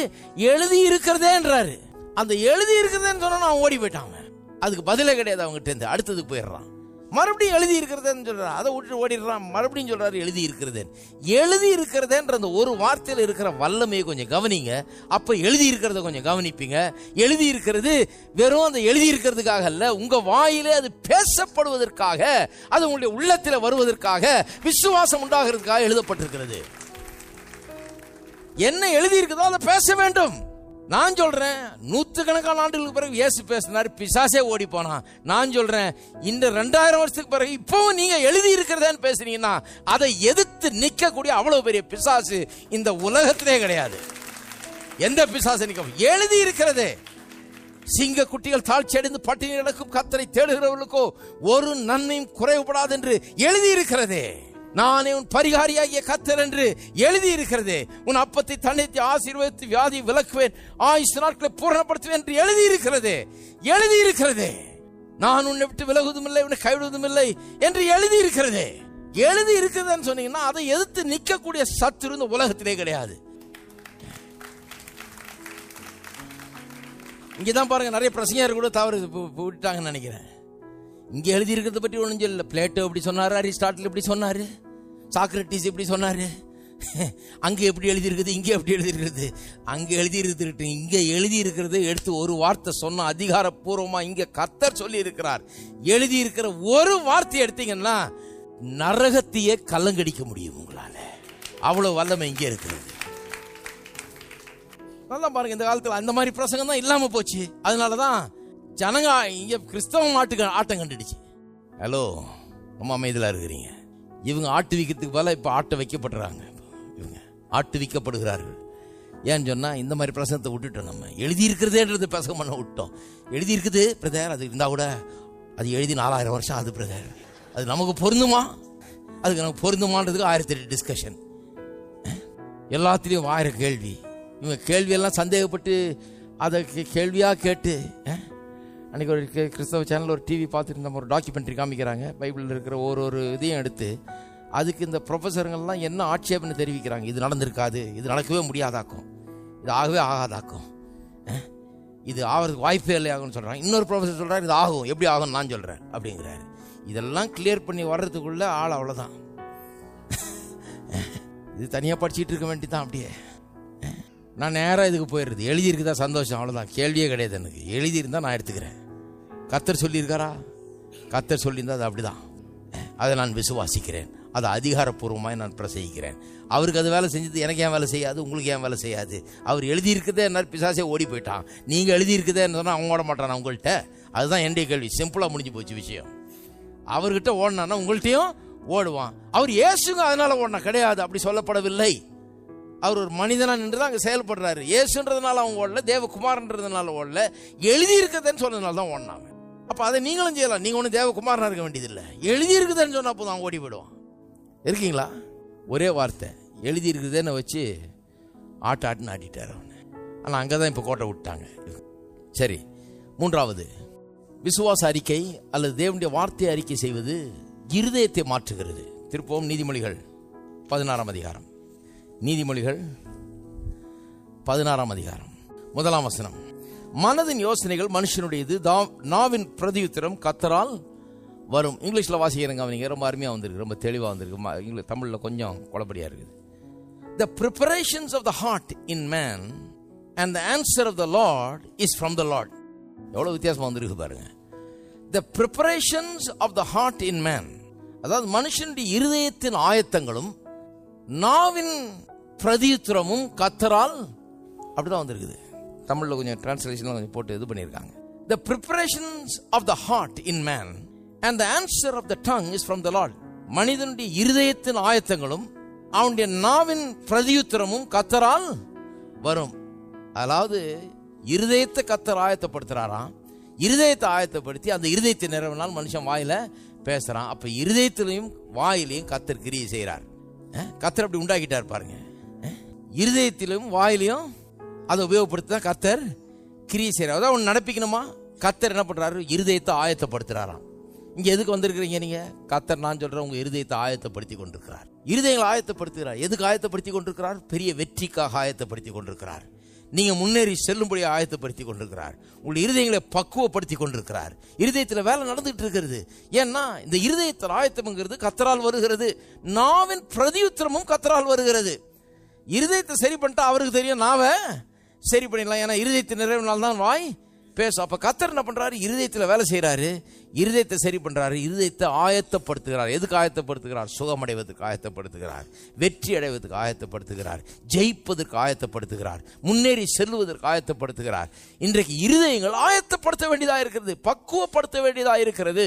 எழுதி இருக்கிறதேன்றாரு. அந்த எழுதி இருக்கிறதேன்னு சொன்னா அவன் ஓடி போயிட்டான். அதுக்கு பதிலே கிடையாது அவங்ககிட்ட இருந்து. அடுத்ததுக்கு போயிடுறான். மறுபடியும் எழுதி இருக்கிறதேன்னு சொல்றாரு. அதை விட்டு ஓடிடுறான். மறுபடியும் சொல்றாரு எழுதி இருக்கிறதே. எழுதி இருக்கிறதேன்ற அந்த ஒரு வார்த்தையில் இருக்கிற வல்லமையை கொஞ்சம் கவனிங்க. அப்ப எழுதி இருக்கிறத கொஞ்சம் கவனிப்பீங்க. எழுதி இருக்கிறது வெறும் அந்த எழுதி இருக்கிறதுக்காக அல்ல, உங்க வாயிலே அது பேசப்படுவதற்காக, அது உங்களுடைய உள்ளத்தில் வருவதற்காக, விசுவாசம் உண்டாகிறதுக்காக எழுதப்பட்டிருக்கிறது. என்ன எழுதி இருக்குதோ அதை பேச வேண்டும். நான் சொல்றேன், நூற்றுக்கணக்கான ஆண்டுகளுக்கு பிறகு இயேசு பேசினார், பிசாசே ஓடி போனான். நான் சொல்றேன், இந்த 2000 வருஷத்துக்கு பிறகு இப்பவும் நீங்க எழுதி இருக்கிறதேன்னு பேசுறீங்கன்னா அதை எதிர்த்து நிற்கக்கூடிய அவ்வளவு பெரிய பிசாசு இந்த உலகத்திலே கிடையாது. எந்த பிசாசு நிற்க? எழுதி இருக்கிறதே. சிங்க குட்டிகள் தாழ்ச்சி அடைந்து பட்டினி கிடக்கும் கர்த்தரை தேடுகிறவர்களுக்கோ ஒரு நன்மையும் குறைவுபடாது என்று எழுதி இருக்கிறதே. நானே உன் பரிகாரியாகிய கர்த்தர் என்று எழுதி இருக்கிறது. உன் அப்பத்தை தன்னித்து ஆசீர்வதித்து வியாதி விலக்குவேன், ஆயுசு நாட்களை பூரணப்படுத்துவேன் என்று எழுதி இருக்கிறது. எழுதி இருக்கிறது. நான் உன்னை விட்டு விலகுவதும் இல்லை, உன்னை கைவிடுவதும் இல்லை என்று எழுதி இருக்கிறது. எழுதி இருக்குதுன்னு சொன்னீங்கன்னா அதை எதிர்த்து நிற்கக்கூடிய சத்துரு இந்த உலகத்திலே கிடையாது. இங்கதான் பாருங்க நிறைய பிரசங்கர் கூட தவறு விட்டாங்கன்னு நினைக்கிறேன். இங்க எழுதி இருக்கிறத பற்றி ஒன்றும் சொல்லல. பிளேட்டோ இப்படி சொன்னாரு, அரிஸ்டாட்டில் இப்படி சொன்னாரு, சாக்ரட்டிஸ் இப்படி சொன்னாரு. அங்கே எப்படி எழுதி இருக்குது, இங்கே எப்படி எழுதி இருக்குது. அங்கே எழுதி இருக்கிறது, இங்கே எழுதி இருக்கிறது எடுத்து ஒரு வார்த்தை சொன்ன அதிகாரப்பூர்வமா இங்கே கர்த்தர் சொல்லி இருக்கிறார். எழுதி இருக்கிற ஒரு வார்த்தை எடுத்தீங்கன்னா நரகத்தையே கலங்கடிக்க முடியும் உங்களால. அவ்வளவு வல்லமை இங்கே இருக்கிறது. நல்லா பாருங்க, இந்த காலத்தில் அந்த மாதிரி பிரசங்கம் தான் இல்லாம போச்சு. அதனாலதான் ஜனங்க இங்க கிறிஸ்தவ ஆட்டம் கண்டுடுச்சு. ஹலோ, ரொம்ப அமைதியா இருக்கிறீங்க. இவங்க ஆட்டு விற்கிறதுக்கு போல இப்ப ஆட்டை வைக்கப்படுறாங்க. இவங்க ஆட்டு விற்கப்படுகிறார்கள். ஏன்னு சொன்னா இந்த மாதிரி பிரசங்கத்தை விட்டுட்டோம். நம்ம எழுதி இருக்கிறதேன்றது பிரசங்கம் பண்ண விட்டோம். எழுதி இருக்குது பிரதர், அது இருந்தா கூட அது எழுதி 4000 வருஷம் ஆகுது பிரதர், அது நமக்கு பொருந்துமா? அதுக்கு நமக்கு பொருந்துமான்றதுக்கு 1008 டிஸ்கஷன். எல்லாத்திலையும் 1000 கேள்வி. இவங்க கேள்வியெல்லாம் சந்தேகப்பட்டு அதை கேள்வியா கேட்டு. அன்றைக்கி ஒரு கிறிஸ்தவ சேனல் ஒரு டிவி பார்த்துட்டு நம்ம ஒரு டாக்குமெண்ட்ரி காமிக்கிறாங்க. பைபிளில் இருக்கிற ஒரு இதையும் எடுத்து அதுக்கு இந்த ப்ரொஃபஸருங்கள்லாம் என்ன ஆட்சேபனை தெரிவிக்கிறாங்க. இது நடந்திருக்காது, இது நடக்கவே முடியாதாக்கும், இது ஆகவே ஆகாதாக்கும், இது ஆகிறதுக்கு வாய்ப்பே இல்லையாகும்னு சொல்கிறாங்க. இன்னொரு ப்ரொஃபஸர் சொல்கிறார் இது ஆகும், எப்படி ஆகும் நான் சொல்கிறேன் அப்படிங்கிறாரு. இதெல்லாம் கிளியர் பண்ணி வர்றதுக்குள்ள ஆள் அவ்வளோதான். இது தனியாக படிச்சுட்டு இருக்க வேண்டிதான். அப்படியே நான் நேராக இதுக்கு போயிடுறது. எழுதியிருக்குதா சந்தோஷம், அவ்வளோதான். கேள்வியே கிடையாது எனக்கு. எழுதியிருந்தா நான் எடுத்துக்கிறேன். கர்த்தர் சொல்லியிருக்காரா? கர்த்தர் சொல்லியிருந்தா அது அப்படிதான். அதை நான் விசுவாசிக்கிறேன். அதை அதிகாரப்பூர்வமாக நான் பிரசங்கிக்கிறேன். அவருக்கு அது வேலை செஞ்சது எனக்கு ஏன் வேலை செய்யாது, உங்களுக்கு ஏன் வேலை செய்யாது? அவர் எழுதியிருக்கதே என்ன பிசாசே ஓடி போயிட்டான். நீங்கள் எழுதியிருக்கதேன்னு சொன்னால் அவங்க ஓட மாட்டான் உங்கள்கிட்ட. அதுதான் என்னுடைய கேள்வி. சிம்பிளாக முடிஞ்சு போச்சு விஷயம். அவர்கிட்ட ஓடினான்னா உங்கள்கிட்டையும் ஓடுவான். அவர் இயேசுங்க அதனால ஓடினா கிடையாது, அப்படி சொல்லப்படவில்லை. அவர் ஒரு மனிதனா நின்று தான் அங்கே செயல்படுறாரு. இயேசுன்றதுனால அவங்க ஓடல, தேவகுமாரன்றதுனால ஓடல, எழுதி இருக்குதுன்னு சொன்னதுனால தான் ஓடினாங்க. அப்போ அதை நீங்களும் செய்யலாம். நீங்கள் ஒன்றும் தேவகுமாரனா இருக்க வேண்டியதில்லை. எழுதி இருக்குதுன்னு சொன்னால் அப்போ தான் ஓடி போயிடுவான். இருக்கீங்களா? ஒரே வார்த்தை எழுதி இருக்குதுன்னு வச்சு ஆட்டுன்னு ஆட்டிட்டார் அவனை. ஆனால் அங்கே தான் இப்போ கோட்டை விட்டாங்க. சரி, 3வது விசுவாச அறிக்கை அல்லது தேவனுடைய வார்த்தை அறிக்கை செய்வது இருதயத்தை மாற்றுகிறது. திருப்பவும் நீதிமொழிகள் 16ஆம் அதிகாரம். நீதிமொழிகள் 16ஆம் அதிகாரம் 1ஆம் வசனம். மனதின் யோசனைகள் மனுஷனுடையது, நாவின் பிரதியுத்தரம் கர்த்தரால் வரும். இங்கிலீஷ்ல வாசிக்கிறேங்க. அவனிங்க ரொம்ப அருமையா வந்திருக்கு, ரொம்ப தெளிவா வந்திருக்கு. தமிழ்ல கொஞ்சம் குழப்படியா இருக்குது. The preparations of the heart in man and the answer of the Lord is from the Lord. எவ்வளவு வித்தியாசமா வந்திருக்கு பாருங்க. The preparations of the heart in man, அதாவது மனுஷனுடைய இருதயத்தின் ஆயத்தங்களும் நாவின் பிரதியுத்தரமும் கர்த்தரால், அப்படிதான் வந்திருக்குது. தமிழ்ல கொஞ்சம் டிரான்ஸ்லேஷன்ல கொஞ்சம் போட்டு இது பண்ணியிருக்காங்க. The preparations of the heart in man and the answer of the tongue is from the Lord. மனிதனுடைய இருதயத்தின் ஆயத்தங்களும் அவனுடைய நாவின் பிரதியுத்தரமும் கர்த்தரால் வரும். அதாவது இருதயத்தை கர்த்தர் ஆயத்தப்படுத்துறாராம். இருதயத்தை ஆயத்தப்படுத்தி அந்த இருதயத்தை நிறைவினால் மனுஷன் வாயில பேசுறான். அப்ப இருதயத்திலையும் வாயிலையும் கர்த்தர் கிரியை செய்யறார். கர்த்தர் அப்படி உண்டாக்கிட்டார் பாருங்க. இருதயத்திலும் வாயிலையும் அதை உபயோகப்படுத்தி தான் கர்த்தர் கிரியை செய்யறார். அதான் ஒன்று நடப்பிக்கணுமா, கர்த்தர் என்ன பண்றாரு, இருதயத்தை ஆயத்தப்படுத்துறாராம். இங்க எதுக்கு வந்திருக்கிறீங்க நீங்க? கர்த்தர் நான் சொல்றேன், உங்க இருதயத்தை ஆயத்தப்படுத்தி கொண்டிருக்கிறார். இருதயங்களை ஆயத்தப்படுத்துகிறார். எதுக்கு ஆயத்தப்படுத்தி கொண்டிருக்கிறார்? பெரிய வெற்றிக்காக ஆயத்தப்படுத்தி கொண்டிருக்கிறார். நீங்க முன்னேறி செல்லும்படி ஆயத்தப்படுத்தி கொண்டிருக்கிறார். உங்களுடைய இருதயங்களை பக்குவப்படுத்தி கொண்டிருக்கிறார். இருதயத்தில் வேலை நடந்துட்டு இருக்கிறது. ஏன்னா இந்த இருதயத்தில் ஆயத்தம்ங்கிறது கர்த்தரால் வருகிறது. நாவின் பிரதியுத்தரமும் கர்த்தரால் வருகிறது. இருதயத்தை சரி பண்ணிட்டா அவருக்கு தெரியும், நாவை சரி பண்ணிடலாம். ஏன்னா இருதயத்தின் நிறைவினால் தான் வாய் பேசும். அப்ப கர்த்தர் என்ன பண்றாரு, இருதயத்தில் வேலை செய்யறாரு, இருதயத்தை சரி பண்றாரு, இருதயத்தை ஆயத்தப்படுத்துகிறார். எதுக்கு ஆயத்தப்படுத்துகிறார்? சுகமடைவதற்கு ஆயத்தப்படுத்துகிறார், வெற்றி அடைவதற்கு ஆயத்தப்படுத்துகிறார், ஜெயிப்பதற்கு ஆயத்தப்படுத்துகிறார், முன்னேறி செல்வதற்கு ஆயத்தப்படுத்துகிறார். இன்றைக்கு இருதயங்கள் ஆயத்தப்படுத்த வேண்டியதாக இருக்கிறது, பக்குவப்படுத்த வேண்டியதாக இருக்கிறது.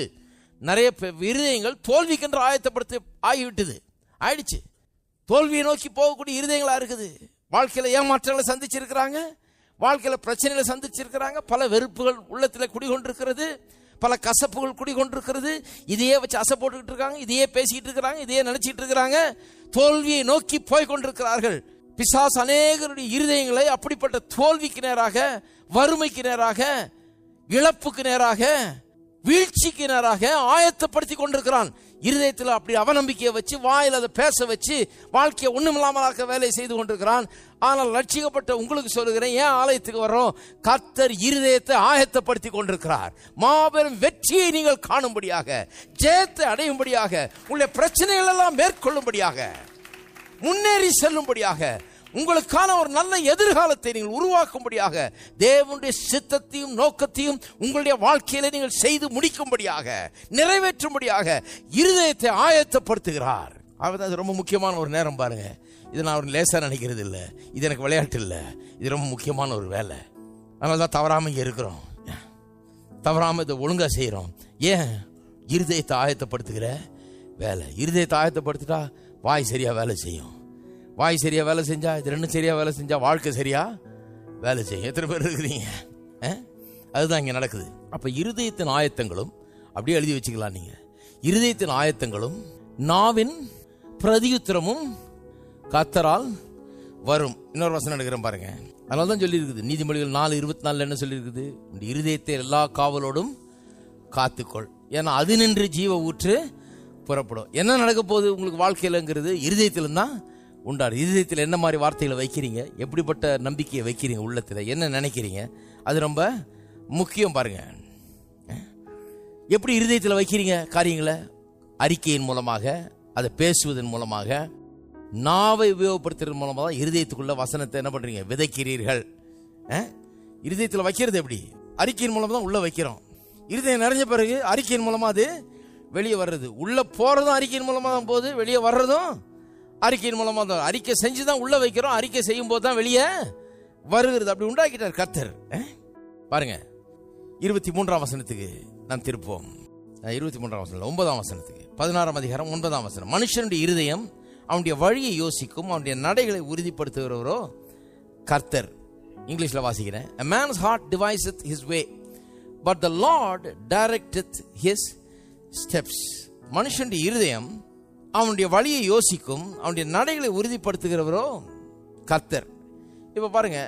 நிறைய இருதயங்கள் தோல்விக்கென்று ஆயத்தப்படுத்த ஆயிடுச்சு. தோல்வியை நோக்கி போகக்கூடிய இருதயங்களா இருக்குது. வாழ்க்கையில ஏமாற்றங்களை சந்திச்சிருக்கிறாங்க, வாழ்க்கையில பிரச்சனைகளை சந்திச்சிருக்கிறாங்க, பல வெறுப்புகள் உள்ளத்தில் குடிகொண்டிருக்கிறது, பல கசப்புகள் குடிகொண்டிருக்கிறது. இதையே வச்சு அசை போட்டுக்கிட்டு இருக்காங்க, இதையே பேசிக்கிட்டு இருக்கிறாங்க, இதையே நினைச்சிட்டு இருக்கிறாங்க. தோல்வியை நோக்கி போய் கொண்டிருக்கிறார்கள். பிசாசு அநேகருடைய இருதயங்களை அப்படிப்பட்ட தோல்விக்கு நேராக, வறுமைக்கு நேராக, இழப்புக்கு நேராக, வீழ்ச்சிக்கு நேராக ஆயத்தப்படுத்தி கொண்டிருக்கிறான். இருதயத்தில் அப்படி அவநம்பிக்கையை வச்சு, வாயில் அதை பேச வச்சு, வாழ்க்கையை ஒண்ணுமில்லாமலாக்க வேலையை செய்து கொண்டிருக்கிறான். ஆனால் ரட்சிக்கப்பட்ட உங்களுக்கு சொல்லுகிறேன், ஏன் ஆலயத்துக்கு வர்றோம்? கர்த்தர் இருதயத்தை ஆயத்தப்படுத்தி கொண்டிருக்கிறார். மாபெரும் வெற்றியை நீங்கள் காணும்படியாக, ஜெயத்தை அடையும்படியாக, உங்களுடைய பிரச்சனைகள் எல்லாம் மேற்கொள்ளும்படியாக, முன்னேறி செல்லும்படியாக, உங்களுக்கான ஒரு நல்ல எதிர்காலத்தை நீங்கள் உருவாக்கும்படியாக, தேவனுடைய சித்தத்தையும் நோக்கத்தையும் உங்களுடைய வாழ்க்கையில நீங்கள் செய்து முடிக்கும்படியாக, நிறைவேற்றும்படியாக இருதயத்தை ஆயத்தப்படுத்துகிறார். அது ரொம்ப முக்கியமான ஒரு நேரம் பாருங்க. இது நான் ஒரு லேசா நினைக்கிறது இல்லை, இது எனக்கு விளையாட்டு இல்லை, இது ரொம்ப முக்கியமான ஒரு வேலை. அதனாலதான் தவறாம இங்க இருக்கிறோம், தவறாம இதை ஒழுங்கா செய்யறோம். ஏன்? இருதயத்தை ஆயத்தப்படுத்துகிற வேலை. இருதயத்தை ஆயத்தப்படுத்திட்டா வாய் சரியா வேலை செய்யும். வாய் சரியா வேலை செஞ்சா, இது ரெண்டும் சரியா வேலை செஞ்சா வாழ்க்கை சரியா வேலை செய்யும். எத்தனை பேர் இருக்கிறீங்க? அதுதான் இங்க நடக்குது. அப்ப இருதயத்தின் ஆயத்தங்களும், அப்படியே எழுதி வச்சுக்கலாம் நீங்க, இருதயத்தின் ஆயத்தங்களும் நாவின் பிரதியுத்தரமும் கர்த்தரால் வரும். இன்னொரு வசனம் எடுக்கிறேன் பாருங்க. அதனால்தான் சொல்லி இருக்குது நீதிமொழிகள் 4:24 என்ன சொல்லி இருக்குது? இருதயத்தை எல்லா காவலோடும் காத்துக்கொள், ஏன்னா அது நின்று ஜீவ ஊற்று புறப்படும். என்ன நடக்க போகுது உங்களுக்கு வாழ்க்கையிலங்கிறது இருதயத்தில்தான் உண்டாரு. இருதயத்தில் என்ன மாதிரி வார்த்தைகளை வைக்கிறீங்க, எப்படிப்பட்ட நம்பிக்கையை வைக்கிறீங்க, உள்ளத்தில் என்ன நினைக்கிறீங்க, அது ரொம்ப முக்கியம் பாருங்க. எப்படி இருதயத்தில் வைக்கிறீங்க காரியங்களை? அறிக்கையின் மூலமாக, அதை பேசுவதன் மூலமாக, நாவை உபயோகப்படுத்துறது மூலமாக தான் இருதயத்துக்குள்ள வசனத்தை என்ன பண்றீங்க, விதைக்கிறீர்கள். இருதயத்தில் வைக்கிறது எப்படி? அறிக்கையின் மூலமா தான் உள்ள வைக்கிறோம். இருதயம் நிறைஞ்ச பிறகு அறிக்கையின் மூலமா அது வெளியே வர்றது. உள்ள போறதும் அறிக்கையின் மூலமா தான் போகுது, வெளியே வர்றதும் அறிக்கையின் மூலமா தான். அறிக்கை செஞ்சுதான் உள்ள வைக்கிறோம், அறிக்கை செய்யும் போது தான் வெளியே வருகிறது. அப்படி உண்டாக்கிட்டார் கர்த்தர். பாருங்க 23ஆம் வசனத்துக்கு நாம் திருப்போம். 23ஆம் வசனம் 9ஆம் வசனத்துக்கு, 16ஆம் அதிகாரம் 9ஆம் வசனம். மனுஷனுடைய இருதயம் அவனுடைய வழியை யோசிக்கும், அவனுடைய நடைகளை உறுதிப்படுத்துகிறவரோ கர்த்தர். இங்கிலீஷ்ல வாசிக்கிறேன். A man's heart deviseth his way, but the Lord directeth his steps. மனுஷனுடைய இருதயம் அவனுடைய வழியை யோசிக்கும், அவனுடைய நடைகளை உறுதிப்படுத்துகிறவரோ கர்த்தர். இப்ப பாருங்க,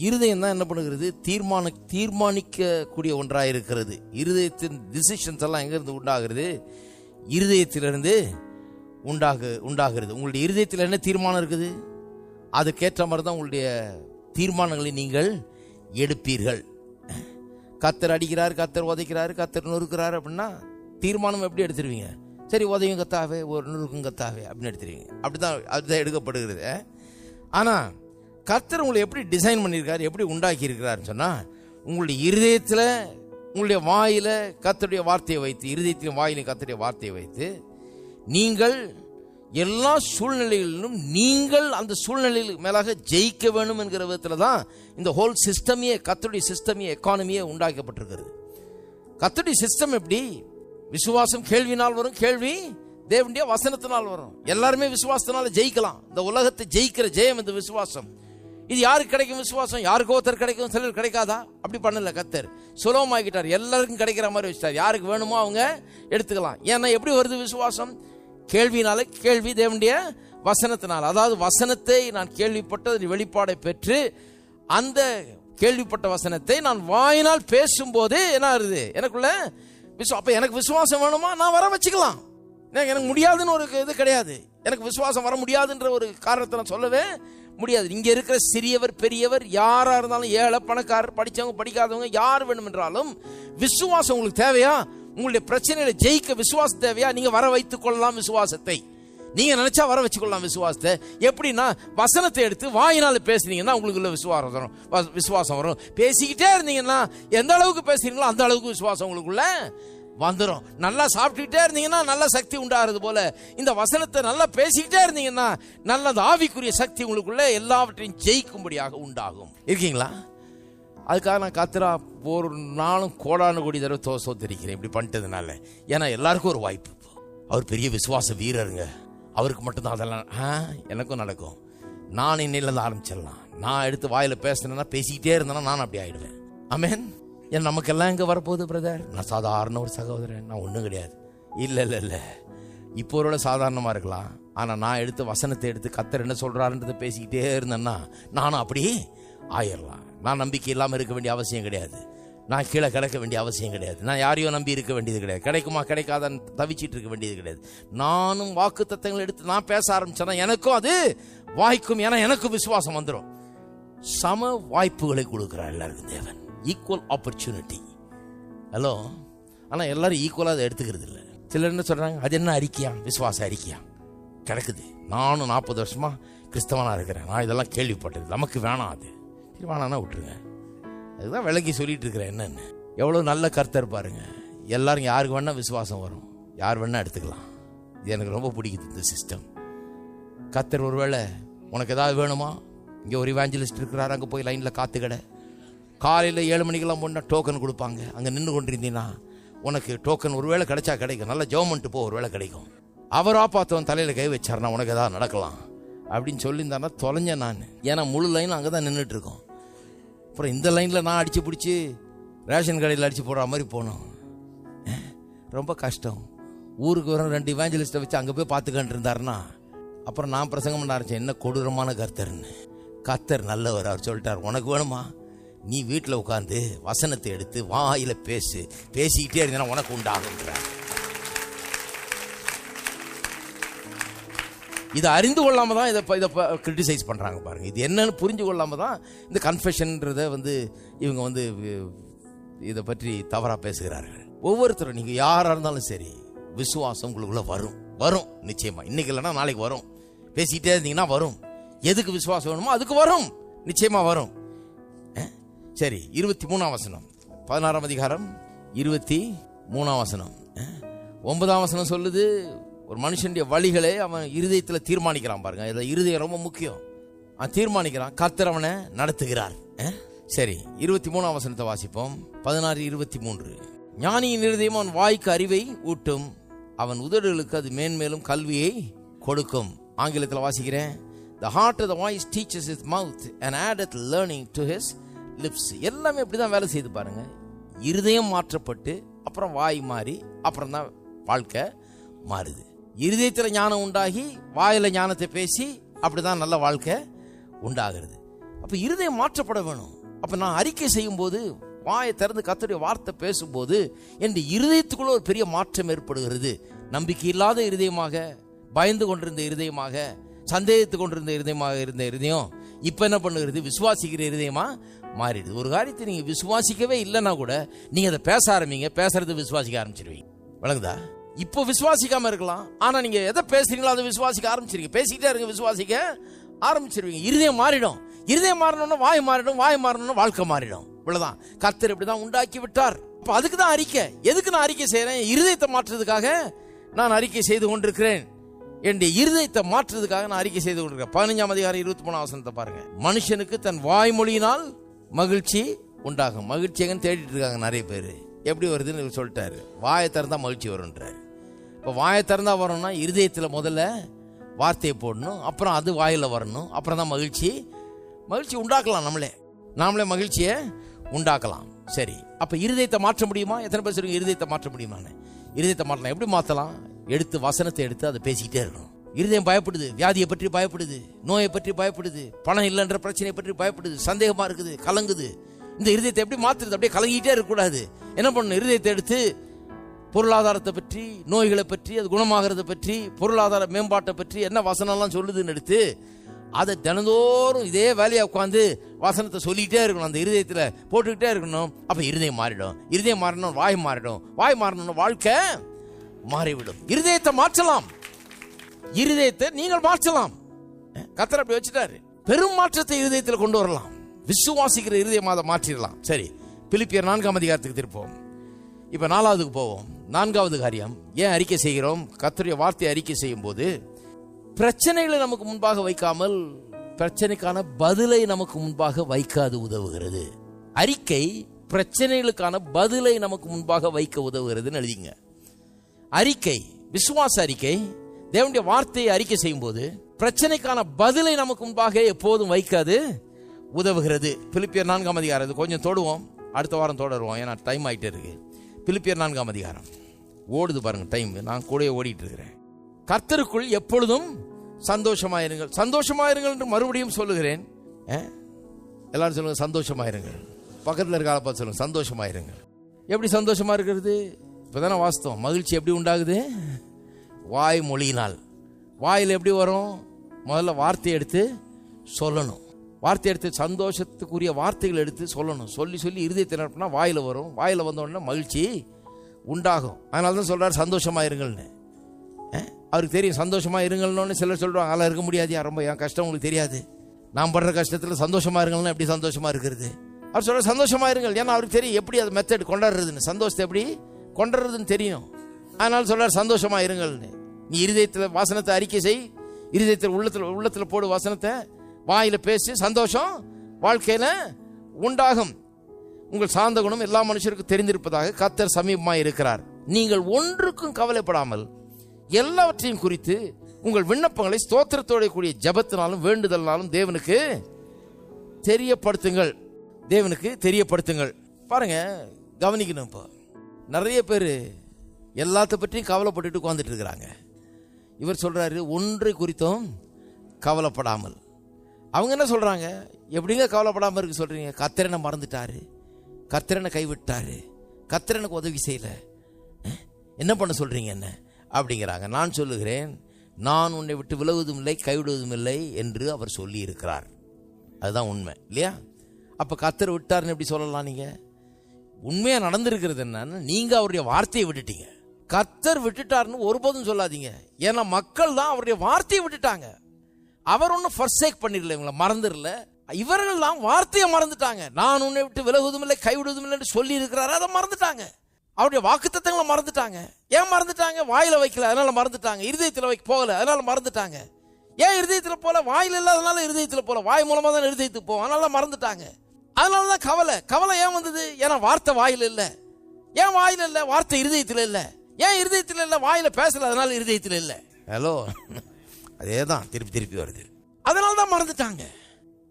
இருதயம் தான் என்ன பண்ணுகிறது? தீர்மானிக்கக்கூடிய ஒன்றாக இருக்கிறது. இருதயத்தின் டிசிஷன்ஸ் எல்லாம் எங்கிருந்து உண்டாகிறது? இருதயத்திலிருந்து உண்டாகிறது. உங்களுடைய இருதயத்தில் என்ன தீர்மானம் இருக்குது, அதுக்கேற்ற மாதிரி தான் உங்களுடைய தீர்மானங்களை நீங்கள் எடுப்பீர்கள். கர்த்தர் அடிக்கிறார், கர்த்தர் உதைக்கிறாரு, கர்த்தர் நொறுக்கிறாரு அப்படின்னா தீர்மானம் எப்படி எடுத்துருவீங்க? சரி, உதயம் கத்தாவே, ஒரு நொறுக்கும் கத்தாவே அப்படின்னு எடுத்துருவீங்க. அதுதான் எடுக்கப்படுகிறது. ஆனா கர்த்தர் உங்களை எப்படி டிசைன் பண்ணியிருக்காரு, எப்படி உண்டாக்கி இருக்கிறாருன்னு சொன்னா, உங்களுடைய இருதயத்தில், உங்களுடைய வாயில கர்த்தருடைய வார்த்தையை வைத்து, இருதயத்திலும் வாயிலும் கர்த்தருடைய வார்த்தையை வைத்து, நீங்கள் எல்லா சூழ்நிலைகளிலும் நீங்கள் அந்த சூழ்நிலைகளுக்கு மேலாக ஜெயிக்க வேணும் என்கிற விதத்தில் தான் இந்த ஹோல் சிஸ்டமே, கர்த்தருடைய சிஸ்டமே, எக்கானமியே உண்டாக்கப்பட்டிருக்கிறது. கர்த்தருடைய சிஸ்டம் எப்படி? விசுவாசம் கேள்வினால் வரும், கேள்வி தேவனுடைய வசனத்தினால் வரும். எல்லாருமே விசுவாசத்தினால ஜெயிக்கலாம். இந்த உலகத்தை ஜெயிக்கிற ஜெயம் இந்த விசுவாசம். இது யாருக்கு கிடைக்கும் விசுவாசம்? யாருக்கோ ஒருத்தர் கிடைக்கும், சிலர் கிடைக்காதா? அப்படி பண்ணல கர்த்தர். சுலபமாக்கிட்டார், எல்லாருக்கும் கிடைக்கிற மாதிரி வச்சுட்டார். யாருக்கு வேணுமோ அவங்க எடுத்துக்கலாம். ஏன்னா எப்படி வருது விசுவாசம்? கேள்வினால, கேள்வி தேவனுடைய வசனத்தினால். அதாவது வசனத்தை நான் கேள்விப்பட்ட வெளிப்பாடை பெற்று, அந்த கேள்விப்பட்ட வசனத்தை நான் வாயினால் பேசும்போது என்ன ஆகுது? எனக்குள்ள அப்ப எனக்கு விசுவாசம் வேணுமா? நான் வர வச்சுக்கலாம். எனக்கு முடியாதுன்னு ஒரு இது கிடையாது. எனக்கு விசுவாசம் வர முடியாதுன்ற ஒரு காரணத்தை நான் சொல்லவே முடியாது. இங்க இருக்கிற சிறியவர் பெரியவர் யாரா இருந்தாலும், ஏழை பணக்காரர், படிச்சவங்க படிக்காதவங்க, யார் வேணும் என்றாலும் விசுவாசம் உங்களுக்கு தேவையா? உங்களுடைய பிரச்சனைகளை ஜெயிக்க விசுவாசம் தேவையா? நீங்க வர வைத்துக் கொள்ளலாம் விசுவாசத்தை. நீங்க நினைச்சா வர வச்சுக்கொள்ளலாம் விசுவாசத்தை. எப்படின்னா, வசனத்தை எடுத்து வாயினால பேசுனீங்கன்னா உங்களுக்குள்ள விசுவாசம் வரும். பேசிக்கிட்டே இருந்தீங்கன்னா, எந்த அளவுக்கு பேசுறீங்களோ அந்த அளவுக்கு விசுவாசம் உங்களுக்குள்ள வந்துடும். நல்லா சாப்பிட்டுக்கிட்டே இருந்தீங்கன்னா நல்ல சக்தி உண்டாகிறது போல, இந்த வசனத்தை நல்லா பேசிக்கிட்டே இருந்தீங்கன்னா நல்ல ஆவிக்குரிய சக்தி உங்களுக்குள்ள எல்லாவற்றையும் ஜெயிக்கும்படியாக உண்டாகும். இருக்கீங்களா? அதுக்காக நான் கர்த்தரா ஒரு நாளும் கோடானு கோடி தடவை சோதரிக்கிறேன் இப்படி பண்ணிட்டதுனால. ஏன்னா எல்லாருக்கும் ஒரு வாய்ப்பு. அவர் பெரிய விசுவாச வீரருங்க, அவருக்கு மட்டும்தான் அதெல்லாம். எனக்கும் நடக்கும். நான் இன்னையிலேருந்து ஆரம்பிச்சிடலாம். நான் எடுத்து வாயில பேசினேன்னா, பேசிக்கிட்டே இருந்தேன்னா நான் அப்படி ஆயிடுவேன். ஆமென். ஏன் நமக்கெல்லாம் எங்கே வரப்போகுது பிரதர்? நான் சாதாரண ஒரு சகோதரன், நான் ஒன்றும் கிடையாது. இல்லை, இப்போ ஒரு சாதாரணமாக இருக்கலாம். ஆனால் நான் எடுத்து வசனத்தை எடுத்து கர்த்தர் என்ன சொல்கிறாருன்றதை பேசிக்கிட்டே இருந்தேன்னா நானும் அப்படி ஆயிடலாம். நான் நம்பிக்கை இல்லாமல் இருக்க வேண்டிய அவசியம் கிடையாது. நான் கீழே கிடக்க வேண்டிய அவசியம் கிடையாது. நான் யாரையும் நம்பி இருக்க வேண்டியது கிடையாது. கிடைக்குமா கிடைக்காதான்னு தவிச்சிட்டு இருக்க வேண்டியது கிடையாது. நானும் வாக்கு தத்தங்களை எடுத்து நான் பேச ஆரம்பிச்சேன்னா எனக்கும் அது வாய்க்கும். ஏன்னா எனக்கும் விசுவாசம் வந்துடும். சம வாய்ப்புகளை கொடுக்குறார் எல்லாருக்கும் தேவன். Equal opportunity. ஹலோ. ஆனால் எல்லாரும் ஈக்குவலாக அதை எடுத்துக்கிறது இல்லை. சிலர் என்ன சொல்கிறாங்க, அது என்ன அறிக்கையா? விசுவாச அறிக்கையா கிடக்குது. நானும் 40 வருஷமா கிறிஸ்தவனாக இருக்கிறேன், நான் இதெல்லாம் கேள்விப்பட்டது, நமக்கு வேணாம். அது வேணான்னா விட்டுருங்க. அதுதான் விளக்கி சொல்லிட்டு இருக்கிறேன் என்னன்னு. எவ்வளோ நல்ல கர்த்தர் பாருங்க. எல்லாரும் யாருக்கு வேணா விசுவாசம் வரும், யார் வேணா எடுத்துக்கலாம். இது எனக்கு ரொம்ப பிடிக்குது இந்த சிஸ்டம். கர்த்தர் ஒருவேளை உனக்கு ஏதாவது வேணுமா, இங்கே ஒரு இவாஞ்சலிஸ்ட் இருக்கிறார், அங்கே போய் லைனில் காத்து கடை. காலையில் 7 மணிக்கெல்லாம் போனால் டோக்கன் கொடுப்பாங்க. அங்கே நின்று கொண்டிருந்தீங்கன்னா உனக்கு டோக்கன் ஒருவேளை கிடைச்சா கிடைக்கும். நல்லா ஜெபம்ன்ட்டு போ, ஒருவேளை கிடைக்கும். அவரா பார்த்தவன் தலையில் கை வச்சார்னா உனக்கு ஏதாவது நடக்கலாம் அப்படின்னு சொல்லியிருந்தாருன்னா தொலைஞ்சேன் நான். ஏன்னா முழு லைன் அங்கே தான் நின்றுட்டு இருக்கோம். அப்புறம் இந்த லைனில் நான் அடித்து பிடிச்சி ரேஷன் கடையில் அடித்து போடுற மாதிரி போனோம். ரொம்ப கஷ்டம். ஊருக்கு வர 2 இவாஞ்சலிஸ்ட்டை வச்சு அங்கே போய் பார்த்துக்கிட்டு இருந்தாருன்னா அப்புறம் நான் பிரசங்கம் பண்ண ஆரம்பிச்சேன், என்ன கொடூரமான கர்த்தர்னு. கர்த்தர் நல்லவர். அவர் சொல்லிட்டார், உனக்கு வேணுமா, நீ வீட்டில் உட்காந்து வசனத்தை எடுத்து வாயில பேசு, பேசிக்கிட்டே இருந்தேன்னா உனக்கு உண்டாகுன்றார். இதை அறிந்து கொள்ளாம தான் இதை கிரிட்டிசைஸ் பண்றாங்க பாருங்க. இது என்னன்னு புரிஞ்சு கொள்ளாம தான் இந்த கன்ஃபெஷன்றதை இவங்க இதை பற்றி தவறா பேசுகிறார்கள். ஒவ்வொருத்தரும் நீங்க யாரா இருந்தாலும் சரி, விசுவாசம் உங்களுக்குள்ள வரும் நிச்சயமா. இன்னைக்கு இல்லைன்னா நாளைக்கு வரும். பேசிக்கிட்டே இருந்தீங்கன்னா வரும். எதுக்கு விசுவாசம் வேணுமோ அதுக்கு வரும், நிச்சயமா வரும். சரி, 23ஆம் வசனம், 16ஆம் அதிகாரம் 23ஆம் வசனம். 9ஆம் வசனம் சொல்லுது, ஒரு மனுஷனுடைய வழிகளை அவன் இருதயத்தில் தீர்மானிக்கிறான் பாருங்க. இருதயம் ரொம்ப முக்கியம். அவன் தீர்மானிக்கிறான், கர்த்தர் அவனை நடத்துகிறார். சரி, 23ஆம் வசனத்தை வாசிப்போம். 16:23. ஞானியின் இருதயம் அவன் வாய்க்கு அறிவை ஊட்டும், அவன் உதடுகளுக்கு அது மேன்மேலும் கல்வியை கொடுக்கும். ஆங்கிலத்தில் வாசிக்கிறேன். The heart of the wise teaches his mouth and addeth learning to his lips. எல்லாமே இப்படிதான் வேலை செய்து பாருங்க. இருதயம் மாற்றப்பட்டு அப்புறம் வாய் மாறி அப்புறம் தான் வாழ்க்கை மாறுது. இருதயத்தில் ஞானம் உண்டாகி வாயில ஞானத்தை பேசி அப்படிதான் நல்ல வாழ்க்கை உண்டாகிறது. அப்ப இருதயம் மாற்றப்பட வேணும். அப்ப நான் அறிக்கை செய்யும் போது, வாயை திறந்து கர்த்தருடைய வார்த்தை பேசும்போது என் இருதயத்துக்குள்ள ஒரு பெரிய மாற்றம் ஏற்படுகிறது. நம்பிக்கை இல்லாத இருதயமாக, பயந்து கொண்டிருந்த இருதயமாக, சந்தேகத்து கொண்டிருந்த இருதயமாக இருந்த இருதயம் இப்ப என்ன பண்ணுகிறது? விசுவாசிக்கிற இருதயமா மாறிடுது. ஒரு காரியத்தை நீங்க விசுவாசிக்கவே இல்லைன்னா கூட நீங்க அதை பேச ஆரம்பிங்க, பேசுறது விசுவாசிக்க ஆரம்பிச்சிருவீங்க. விளங்குதா? இப்போ விசுவாசிக்காம இருக்கலாம், ஆனா நீங்க எதை பேசுறீங்களோ அதை விசுவாசிக்க ஆரம்பிச்சிருங்க. பேசிக்கிட்டே இருங்க, விசுவாசிக்க ஆரம்பிச்சிருவீங்க. இருதயம் மாறிடும். இருதயம் மாறணும்னா வாய் மாறிடும், வாய் மாறணும்னா வாழ்க்கை மாறிடும். இவ்வளவுதான். கர்த்தர் இப்படிதான் உண்டாக்கி விட்டார். அப்ப அதுக்கு தான் அறிக்கை. எதுக்கு நான் அறிக்கை செய்யறேன்? இருதயத்தை மாற்றுறதுக்காக நான் அறிக்கை செய்து கொண்டிருக்கிறேன். என்னுடைய இருதயத்தை மாற்றுறதுக்காக நான் அறிக்கை செய்து கொண்டிருக்கிறேன். 15ஆம் அதிகாரம் 23ஆம் வசனத்தை பாருங்க. மனுஷனுக்கு தன் வாய்மொழியினால் மகிழ்ச்சி உண்டாகும். மகிழ்ச்சி எங்கன்னு தேடிட்டு இருக்காங்க நிறைய பேர். எப்படி வருதுன்னு சொல்லிட்டாரு. வாயை திறந்தா மகிழ்ச்சி வரும்ன்றாரு. இப்போ வாயை திறந்தா வரணும்னா இருதயத்தில் முதல்ல வார்த்தையை போடணும், அப்புறம் அது வாயில வரணும், அப்புறம் தான் மகிழ்ச்சி உண்டாக்கலாம். நாமளே மகிழ்ச்சியை உண்டாக்கலாம். சரி, அப்ப இருதயத்தை மாற்ற முடியுமா? எத்தனை பேர் சொல்லுங்க இருதயத்தை மாற்ற முடியுமான்னு? இருதயத்தை மாற்றலாம். எப்படி மாற்றலாம்? வசனத்தை எடுத்து அதை பேசிக்கிட்டே இருக்கணும். இருதயம் பயப்படுது, வியாதியை பற்றி பயப்படுது, நோயை பற்றி பயப்படுது, பணம் இல்லைன்ற பிரச்சனையை பற்றி பயப்படுது, சந்தேகமா இருக்குது, கலங்குது. இந்த இருதயத்தை எப்படி மாற்றுறது? அப்படியே கலங்கிட்டே இருக்கக்கூடாது. என்ன பண்ணணும்? இருதயத்தை எடுத்து பொருளாதாரத்தை பற்றி, நோய்களை பற்றி, அது குணமாகிறத பற்றி, பொருளாதார மேம்பாட்டை பற்றி என்ன வசனம்லாம் சொல்லுதுன்னு எடுத்து அதை தினந்தோறும் இதே வேலையை உட்காந்து வசனத்தை சொல்லிக்கிட்டே இருக்கணும். அந்த இருதயத்தில் போட்டுக்கிட்டே இருக்கணும். அப்போ இருதயம் மாறிடும். இருதயம் மாறணும், வாய் மாறிடும். வாய் மாறணும், வாழ்க்கை மாறிவிடும். இருதயத்தை மாற்றலாம். இருதயத்தை நீங்கள் மாற்றலாம். கர்த்தர் அப்படி வச்சுட்டாரு. பெரும் மாற்றத்தை இருதயத்தில் கொண்டு வரலாம். விசுவாசிக்கிற இருதயமாக அதை மாற்றிடலாம். சரி, பிலிப்பியர் 4ஆம் அதிகாரத்துக்கு திருப்போம். இப்ப 4ஆவதுக்கு போவோம். 4ஆவது காரியம், ஏன் அறிக்கை செய்கிறோம்? கர்த்தருடைய வார்த்தையை அறிக்கை செய்யும் போது பிரச்சனைகளை நமக்கு முன்பாக வைக்காமல் பிரச்சனைக்கான பதிலை நமக்கு முன்பாக வைக்காது உதவுகிறது. அறிக்கை பிரச்சனைகளுக்கான பதிலை நமக்கு முன்பாக வைக்க உதவுகிறதுன்னு எழுதிங்க. அறிக்கை, விசுவாச அறிக்கை, தேவனுடைய வார்த்தையை அறிக்கை செய்யும் போது பிரச்சனைக்கான பதிலை நமக்கு முன்பாக எப்போதும் வைக்காது உதவுகிறது. பிலிப்பியர் 4ஆம் அதிகாரம் கொஞ்சம் தொடுவோம், அடுத்த வாரம் தொடருவோம், ஏன்னா டைம் ஆயிட்டே இருக்கு. பிலிப்பியர் 4ஆம் அதிகாரம் ஓடுது பாருங்க, டைம் நான் கூட ஓடிட்டு இருக்கிறேன். கர்த்தருக்குள் எப்பொழுதும் சந்தோஷமாயிருங்கள். சந்தோஷமாயிருங்கள் என்று மறுபடியும் சொல்லுகிறேன். எல்லாரும் சொல்லுங்க சந்தோஷமாயிருங்கள். பக்கத்தில் இருக்க ஆளை பார்த்து சொல்லுங்க சந்தோஷமாயிருங்கள். எப்படி சந்தோஷமா இருக்கிறது? இப்பதானே வாஸ்தவம். மகிழ்ச்சி எப்படி உண்டாகுது? வாய் மொழியினால். வாயில் எப்படி வரும்? முதல்ல வார்த்தையை எடுத்து சொல்லணும். வார்த்தை எடுத்து சந்தோஷத்துக்குரிய வார்த்தைகள் எடுத்து சொல்லணும். சொல்லி சொல்லி இருதயத்தை நடப்பினா வாயில வரும். வாயில வந்த உடனே மகிழ்ச்சி உண்டாகும். அதனால தான் சொல்றாரு சந்தோஷமா இருங்கள்னு. அவருக்கு தெரியும் சந்தோஷமா இருங்கள்னு. சிலர் சொல்றாங்க அதெல்லாம் இருக்க முடியாதியா, ரொம்ப என் கஷ்டம் உங்களுக்கு தெரியாது, நான் படுற கஷ்டத்தில் சந்தோஷமா இருங்கள்னா எப்படி சந்தோஷமா இருக்கிறது? அவர் சொல்ற சந்தோஷமா இருங்கள். ஏன்னா அவருக்கு தெரியும் எப்படி அது மெத்தட் கொண்டாடுறதுன்னு, சந்தோஷத்தை எப்படி கொண்டாடுறதுன்னு தெரியும். அதனால சொல்றாரு சந்தோஷமா இருங்கள்னு. நீ இருதயத்தில் வசனத்தை அறிக்கை செய், இருதயத்தில் உள்ளத்துல போடு வசனத்தை, வாயில பேசி, சந்தோஷம் வாழ்க்கையில உண்டாகும். உங்கள் சார்ந்த குணம் எல்லா மனுஷருக்கும் தெரிந்திருப்பதாக கர்த்தர் சமீபமாய் இருக்கிறார். நீங்கள் ஒன்றுக்கும் கவலைப்படாமல் எல்லாவற்றையும் குறித்து உங்கள் விண்ணப்பங்களை ஸ்தோத்திரத்தோட கூடிய ஜெபத்தினாலும் வேண்டுதல்னாலும் தேவனுக்கு தெரியப்படுத்துங்கள். பாருங்க, கவனிக்கணும். இப்போ நிறைய பேர் எல்லாத்த பற்றியும் கவலைப்பட்டுட்டு உட்கார்ந்துட்டு இருக்கிறாங்க. இவர் சொல்றாரு ஒன்றை குறித்தும் கவலைப்படாமல். அவங்க என்ன சொல்றாங்க? எப்படிங்க கவலைப்படாம இருக்கு சொல்றீங்க? கர்த்தர் மறந்துட்டாரு, கர்த்தர் கைவிட்டாரு, கர்த்தர் எனக்கு உதவி செய்யல, என்ன பண்ண சொல்றீங்க என்ன அப்படிங்கிறாங்க. நான் சொல்லுகிறேன், நான் உன்னை விட்டு விலகுவதும் இல்லை கைவிடுவதும் இல்லை என்று அவர் சொல்லி இருக்கிறார். அதுதான் உண்மை இல்லையா? அப்ப கர்த்தர் விட்டாருன்னு எப்படி சொல்லலாம்? நீங்க உண்மையா நடந்திருக்கிறது என்னன்னு, நீங்க அவருடைய வார்த்தையை விட்டுட்டீங்க. கர்த்தர் விட்டுட்டாருன்னு ஒருபோதும் சொல்லாதீங்க. ஏன்னா மக்கள் தான் அவருடைய வார்த்தையை விட்டுட்டாங்க. அவர் ஒன்னும் ஃபர்சேக் பண்ணிடல, இவங்களை மறந்துடல. இவர்கள் தான் வார்த்தையை மறந்துட்டாங்க. நான் உன்னை விட்டு விலகுவதும் இல்லை கைவிடுவதும் இல்லை சொல்லி இருக்கிறாரு, அதை மறந்துட்டாங்க. அவருடைய வாக்குத்தத்தங்களை மறந்துட்டாங்க. ஏன் மறந்துட்டாங்க? வாயில வைக்கல, அதனால மறந்துட்டாங்க. இருதயத்தில் வைக்க போகல, அதனால மறந்துட்டாங்க. ஏன் இருதயத்தில் போல? வாயில இல்ல, அதனால இருதயத்தில் போல. வாய் மூலமா தான் இருதயத்துக்கு போவோம், அதனால மறந்துட்டாங்க. அதனாலதான் கவலை ஏன் வந்தது? ஏன்னா வார்த்தை வாயில இல்ல. ஏன் வாயில இல்ல? வார்த்தை இருதயத்தில் இல்ல. ஏன் இருதயத்தில் இல்ல? வாயில பேசல, அதனால இருதயத்தில் இல்ல. ஹலோ, அதேதான் திருப்பி வருது. அதனால தான் மறந்துட்டாங்க.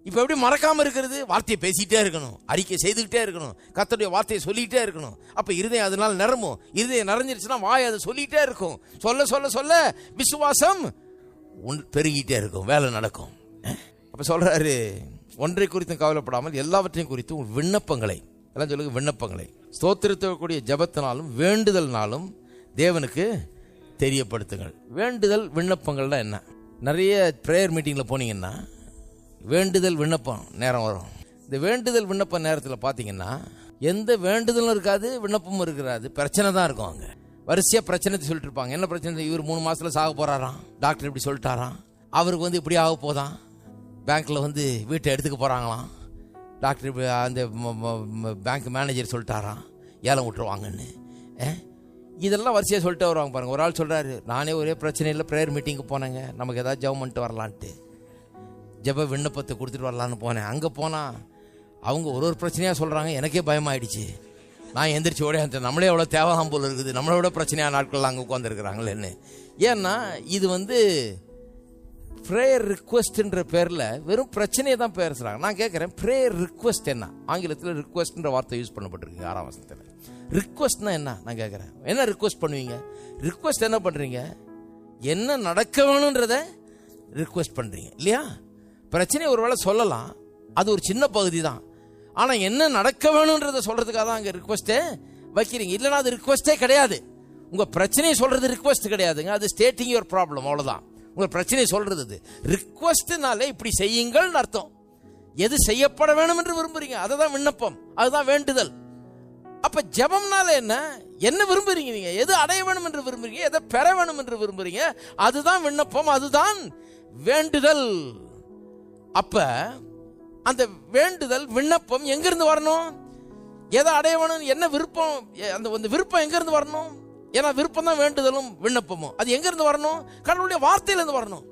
இப்ப எப்படி மறக்காம இருக்கிறது? வார்த்தையை பேசிட்டே இருக்கணும், அறிக்கை செய்துகிட்டே இருக்கணும், கர்த்தருடைய வார்த்தையை சொல்லிட்டே இருக்கணும். அப்ப இருதயம் அதனால நிரம்பும். இருதயம் நிறைஞ்சிருச்சுன்னா வாய் அதை சொல்லிட்டே இருக்கும். சொல்ல சொல்ல சொல்ல விசுவாசம் பெருகிட்டே இருக்கும், வேலை நடக்கும். அப்ப சொல்றாரு, ஒன்றை குறித்தும் கவலைப்படாமல் எல்லாவற்றையும் குறித்து உங்கள் விண்ணப்பங்களை, எல்லாம் சொல்லுங்க விண்ணப்பங்களை, ஸ்தோத்திரத்தக்கூடிய ஜெபத்தினாலும் வேண்டுதல்னாலும் தேவனுக்கு தெரியப்படுத்துங்கள். வேண்டுதல் விண்ணப்பங்கள்லாம் என்ன? நிறைய பிரேயர் மீட்டிங்ல போனீங்கன்னா வேண்டுதல் விண்ணப்பம் நேரம் வரும். இந்த வேண்டுதல் விண்ணப்ப நேரத்தில் பார்த்தீங்கன்னா எந்த வேண்டுதலும் இருக்காது, விண்ணப்பமும் இருக்காது, பிரச்சனை தான் இருக்கும். அங்கே வரிசையா பிரச்சனை சொல்லிட்டு இருப்பாங்க. என்ன பிரச்சனை? இவர் 3 மாசத்துல சாக போறாராம், டாக்டர் இப்படி சொல்லிட்டாராம், அவருக்கு இப்படி ஆக போதான், பேங்க்ல வீட்டை எடுத்துக்க போறாங்களாம், டாக்டர் அந்த பேங்க் மேனேஜர் சொல்லிட்டாராம் ஏலம் விட்டுருவாங்கன்னு. இதெல்லாம் வரிசையாக சொல்லிட்டு வருவாங்க பாருங்கள். ஒரு ஆள் சொல்கிறாரு, நானே ஒரே பிரச்சனையில் ப்ரேயர் மீட்டிங்கு போனேங்க, நமக்கு ஏதாவது ஜெபம் பண்ணிட்டு வரலான்ட்டு ஜெப விண்ணப்பத்தை கொடுத்துட்டு வரலான்னு போனேன். அங்கே போனால் அவங்க ஒரு பிரச்சனையாக சொல்கிறாங்க. எனக்கே பயமாயிடுச்சு. நான் எந்திரிச்சு ஓடியாந்து நம்மளே எவ்வளோ தேவைதான் போல் இருக்குது, நம்மளோட பிரச்சனையாக நாட்கள் அங்கே உட்காந்துருக்குறாங்களேன்னு. ஏன்னா இது ப்ரேயர் ரிக்வெஸ்ட்ன்ற பேரில் வெறும் பிரச்சனையை தான் பேசுகிறாங்க. நான் கேட்குறேன், ப்ரேயர் ரிக்வெஸ்ட் என்ன? ஆங்கிலத்தில் ரிக்வெஸ்ட்ன்ற வார்த்தை யூஸ் பண்ணப்பட்டிருக்கு 6ஆம் வசனத்தில். ரிக்வெஸ்ட்னா என்ன நான் கேட்குறேன். என்ன ரிக்வெஸ்ட் பண்ணுவீங்க? ரிக்வெஸ்ட் என்ன பண்ணுறீங்க? என்ன நடக்க வேணுன்றத ரிக்வெஸ்ட் பண்ணுறீங்க இல்லையா? பிரச்சனையை ஒரு வேளை சொல்லலாம், அது ஒரு சின்ன பகுதி தான். ஆனால் என்ன நடக்க வேணுன்றதை சொல்கிறதுக்காக தான் அங்கே ரிக்வெஸ்ட்டே வைக்கிறீங்க. இல்லைனா அது ரிக்வெஸ்ட்டே கிடையாது. உங்கள் பிரச்சனையை சொல்கிறது ரிக்வெஸ்ட் கிடையாதுங்க, அது ஸ்டேட்டிங் யுவர் ப்ராப்ளம், அவ்வளோதான். உங்கள் பிரச்சனையை சொல்கிறது ரிக்வெஸ்ட்னாலே இப்படி செய்யுங்கள்னு அர்த்தம். எது செய்யப்பட வேணும் என்று விரும்புறீங்க அதுதான் விண்ணப்பம், அதுதான் வேண்டுதல். அப்ப ஜெபம்னால என்ன விரும்புறீங்க? நீங்க எது அடைய வேணும் என்று விரும்புறீங்க, எதை பெற வேணும் என்று விரும்புறீங்க, அதுதான் விண்ணப்பம், அதுதான் வேண்டுதல். அப்ப அந்த வேண்டுதல் விண்ணப்பம் எங்கிருந்து வரணும்? எதை அடைய வேணும், என்ன விருப்பம், அந்த விருப்பம் எங்கிருந்து வரணும்? ஏன்னா விருப்பம் தான் வேண்டுதலும் விண்ணப்பமும். அது எங்கிருந்து வரணும்? கடவுளுடைய வார்த்தையிலிருந்து வரணும்.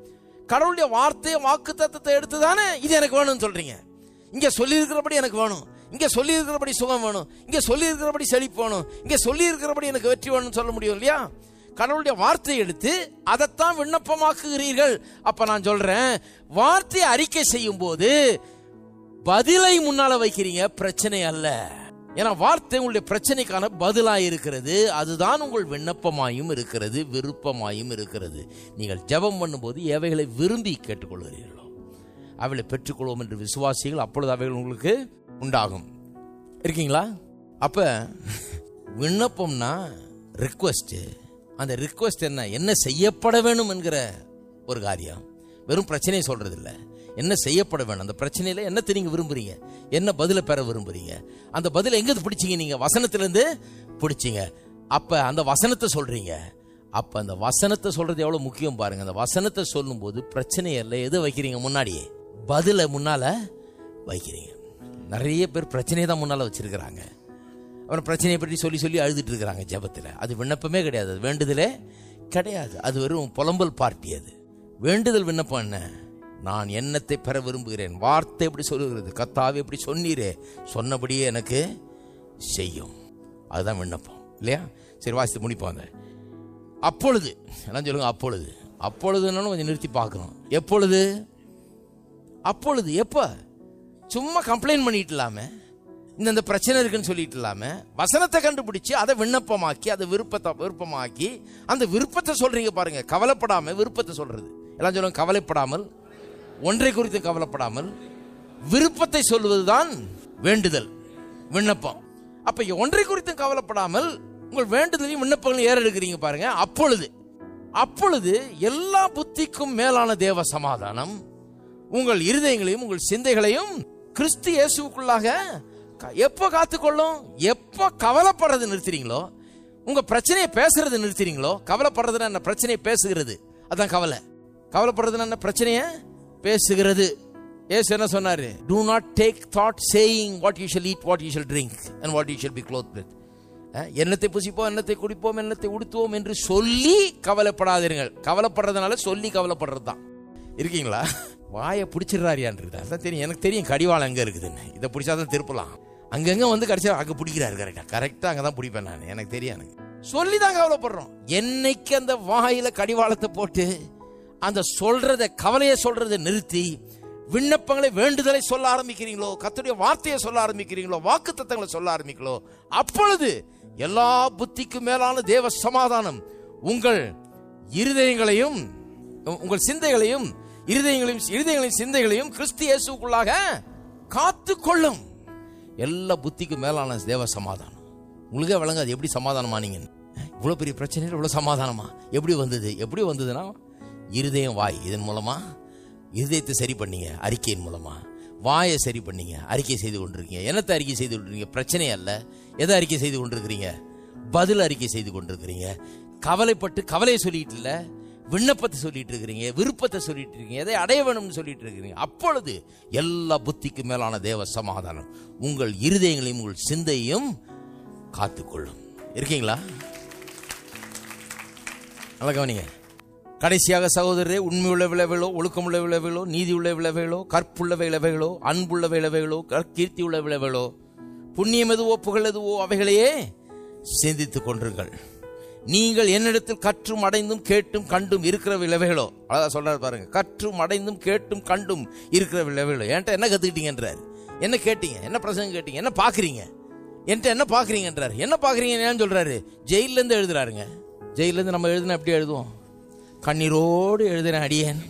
கடவுளுடைய வார்த்தையை வாக்கு தத்தத்தை எடுத்து தானே இது எனக்கு வேணும்னு சொல்றீங்க. இங்க சொல்லி இருக்கிறபடி எனக்கு வேணும், இங்க சொல்லி இருக்கிறபடி சுகம் வேணும், இங்க சொல்லி இருக்கிறபடி செழிப்பு வேணும், இங்க சொல்லி இருக்கிறபடி எனக்கு வெற்றி வேணும்னு சொல்ல முடியும் இல்லையா? கடவுளுடைய வார்த்தையை எடுத்து அதைத்தான் விண்ணப்பமாக்குகிறீர்கள். அப்ப நான் சொல்றேன், வார்த்தையை அறிக்கை செய்யும் போது பதிலை முன்னால வைக்கிறீங்க, பிரச்சனை அல்ல. ஏன்னா வார்த்தை உங்களுடைய பிரச்சனைக்கான பதிலாக இருக்கிறது. அதுதான் உங்கள் விண்ணப்பமாயும் இருக்கிறது, விருப்பமாயும் இருக்கிறது. நீங்கள் ஜெபம் பண்ணும்போது எவைகளை விரும்பி கேட்டுக்கொள்கிறீர்களோ அவைகளை பெற்றுக்கொள்வோம் என்று விசுவாசிகள், அப்பொழுது அவைகள் உங்களுக்கு உண்டாகும். இருக்கீங்களா? அப்ப விண்ணப்பம்னா ரிக்வெஸ்ட். அந்த ரிக்வெஸ்ட் என்ன செய்யப்பட வேணும் என்கிற ஒரு காரியம். வெறும் பிரச்சனையை சொல்றது இல்லை, என்ன செய்யப்பட வேணும். அந்த பிரச்சனையில என்னத்தை நீங்க விரும்புறீங்க, என்ன பதில பெற விரும்புறீங்க, அந்த பதில எங்க பிடிச்சீங்க? நீங்க வசனத்திலிருந்து பிடிச்சீங்க. அப்ப அந்த வசனத்தை சொல்றீங்க. அப்ப அந்த வசனத்தை சொல்றது எவ்வளவு முக்கியம் பாருங்க. அந்த வசனத்தை சொல்லும் போது பிரச்சனை இல்லை, எது வைக்கிறீங்க முன்னாடியே? பதில முன்னால வைக்கிறீங்க. நிறைய பேர் பிரச்சனையை தான் முன்னால வச்சிருக்கிறாங்க. அப்புறம் பிரச்சனையை பற்றி சொல்லி சொல்லி அழுதுட்டு இருக்கிறாங்க ஜெபத்துல. அது விண்ணப்பமே கிடையாது, அது வேண்டுதலே கிடையாது, அது வெறும் புலம்பல் பார்ட்டி. அது வேண்டுதல். விண்ணப்பம் என்ன? நான் என்னத்தை பெற விரும்புகிறேன். வார்த்தை எப்படி சொல்லுகிறது? கர்த்தாவே எப்படி சொன்னீரே, சொன்னபடியே எனக்கு செய்யும். அதுதான் விண்ணப்பம் இல்லையா? சரி, வாசித்து முடிப்பாங்க. அப்பொழுது எல்லாம் சொல்லுங்க. அப்பொழுது. அப்பொழுதுன்னு கொஞ்சம் நிறுத்தி பார்க்கணும். எப்பொழுது? அப்பொழுது எப்ப? சும்மா கம்ப்ளைண்ட் பண்ணிட்டு இல்லாம, இந்த பிரச்சனை இருக்குன்னு சொல்லிட்டு இல்லாம, வசனத்தை கண்டுபிடிச்சு அதை விண்ணப்பமாக்கி, அதை விருப்பமாக்கி அந்த விருப்பத்தை சொல்றீங்க பாருங்க. கவலைப்படாம விருப்பத்தை சொல்றது. எல்லாம் சொல்லுங்க, கவலைப்படாமல், ஒன்றை குறித்து கவலைப்படாமல் விருப்பத்தை சொல்வதுதான் வேண்டுதல், விண்ணப்பம். அப்ப ஒன்றை குறித்து கவலைப்படாமல் உங்கள் வேண்டுதலையும் விண்ணப்பங்களையும் ஏறெடுக்கிறீங்க பாருங்க. அப்பொழுது எல்லா புத்திக்கும் மேலான தேவ சமாதானம் உங்கள் இருதயங்களையும் உங்கள் சிந்தைகளையும் கிறிஸ்து இயேசுவுக்குள்ளாக எப்போ காத்துக்கொள்ளும்? எப்போ கவலைப்படுறது நிறுத்துறீங்களோ, உங்க பிரச்சனையை பேசுறது நிறுத்துறீங்களோ. கவலைப்படுறதுன்னா என்ன? பிரச்சனையை பேசுகிறது, அதான் கவலை. கவலைப்படுறதுன்னா என்ன? பிரச்சனையை பேசுகிறது. இயேசு என்ன சொன்னாரு? Do not take thought saying what you shall eat, what you shall drink and what you shall be clothed with. என்னத்தை புசிப்போம், என்னத்தை குடிப்போம், என்னத்தை உடுத்துவோம் என்று சொல்லி கவலைப்படாதீர்கள். கவலைப்படுறதுனால சொல்லி கவலைப்படுறது தான். இருக்கீங்களா? வாயை பிடிச்சிடறாரியான்றது அதான் தெரியும். எனக்கு தெரியும் கடிவாளம் எங்க இருக்குதுன்னு. இதை பிடிச்சாதான் திருப்பலாம். அங்கங்க வந்து கடைசியா அங்க பிடிக்கிறாரு. கரெக்டா அங்கதான் பிடிப்பேன் நான். எனக்கு தெரியும். எனக்கு சொல்லி தான் கவலைப்படுறோம். என்னைக்கு அந்த வாயில கடிவாளத்தை போட்டு அந்த சொல்றத, கவலையை சொல்றதை நிறுத்தி விண்ணப்பங்களை, வேண்டுதலை சொல்ல ஆரம்பிக்கிறீங்களோ, கர்த்தருடைய வார்த்தையை சொல்ல ஆரம்பிக்கிறீங்களோ, வாக்குத்தத்தங்களை சொல்ல ஆரம்பிக்கிறீங்களோ, அப்பொழுது எல்லா புத்திக்கும் மேலான தேவ சமாதானம் உங்கள் இருதயங்களையும் உங்கள் சிந்தைகளையும் இருதயங்களையும் சிந்தைகளையும் கிறிஸ்து இயேசுவுக்குள்ளாக காத்துக்கொள்ளும். எல்லா புத்திக்கும் மேலான தேவ சமாதானம். உங்களுக்கே விளங்காது எப்படி சமாதானமானீங்க. இவ்வளவு பெரிய பிரச்சனை இவ்வளவு சமாதானமா எப்படி வந்ததுன்னா இருதயம், வாய், இதன் மூலமா இருதயத்தை சரி பண்ணீங்க, அறிக்கையின் மூலமா. வாயை சரி பண்ணீங்க, அறிக்கை செய்து கொண்டிருக்கீங்க. என்னத்தை அறிக்கை செய்து கொண்டிருக்கீங்க? பிரச்சனை அல்ல. எதை அறிக்கை செய்து கொண்டிருக்கிறீங்க? பதில் அறிக்கை செய்து கொண்டிருக்கிறீங்க. கவலைப்பட்டு கவலையை சொல்லிட்டு இல்ல, விண்ணப்பத்தை சொல்லிட்டு இருக்கிறீங்க, விருப்பத்தை சொல்லிட்டு இருக்கீங்க, எதை அடைய வேணும்னு சொல்லிட்டு இருக்கிறீங்க. அப்பொழுது எல்லா புத்திக்கு மேலான தேவ சமாதானம் உங்கள் இருதயங்களையும் உங்கள் சிந்தையும் காத்துக்கொள்ளும். இருக்கீங்களா? நல்லா கவனிங்க. கடைசியாக சகோதரரே, உண்மையுள்ள விளைவுகளோ, ஒழுக்கமுள்ள விளைவுகளோ, நீதி உள்ள விளைவுகளோ, கற்புள்ள விளைவுகளோ, அன்புள்ள விளைவுகளோ, கீர்த்தி உள்ள விளைவுகளோ, புண்ணியம் எதுவோ புகழ் எதுவோ அவைகளையே சிந்தித்துக் கொண்டிருங்கள். நீங்கள் என்னிடத்தில் கற்றும் அடைந்தும் கேட்டும் கண்டும் இருக்கிற விளைவுகளோ, அதான் சொல்றாரு பாருங்க, கற்றும் அடைந்தும் கேட்டும் கண்டும் இருக்கிற விளைவுகளோ. என்கிட்ட என்ன கத்துக்கிட்டீங்கன்றார், என்ன கேட்டீங்க, என்ன பிரசங்கம் கேட்டீங்க, என்ன பாக்குறீங்க, என்கிட்ட என்ன பாக்குறீங்கன்றார். என்ன பாக்குறீங்க ஏன்னு சொல்றாரு? ஜெயில இருந்து எழுதுறாருங்க. ஜெயில இருந்து நம்ம எழுதுனா எப்படி எழுதுவோம்? கண்ணீரோடு எழுதுறேன் அடியேன்,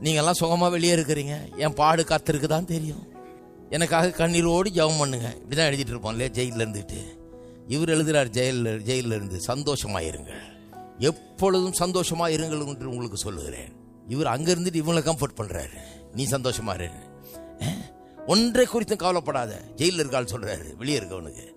நீங்கெல்லாம் சுகமா வெளியே இருக்கிறீங்க, என் பாடு கர்த்தருக்கு தான் தெரியும், எனக்காக கண்ணீரோடு ஜெபம் பண்ணுங்க, இப்படிதான் எழுதிட்டு இருப்போம் இல்லையா ஜெயில இருந்துட்டு. இவர் எழுதுறார் ஜெயில இருந்து, சந்தோஷமாயிருங்கள், எப்பொழுதும் சந்தோஷமா இருங்கள் என்று உங்களுக்கு சொல்லுகிறேன். இவர் அங்க இருந்துட்டு இவங்களை கம்ஃபர்ட் பண்றாரு, நீ சந்தோஷமா இரு, ஒன்றை குறித்தும் கவலைப்படாத. ஜெயில இருக்காள் சொல்றாரு வெளியே இருக்கவனுக்கு,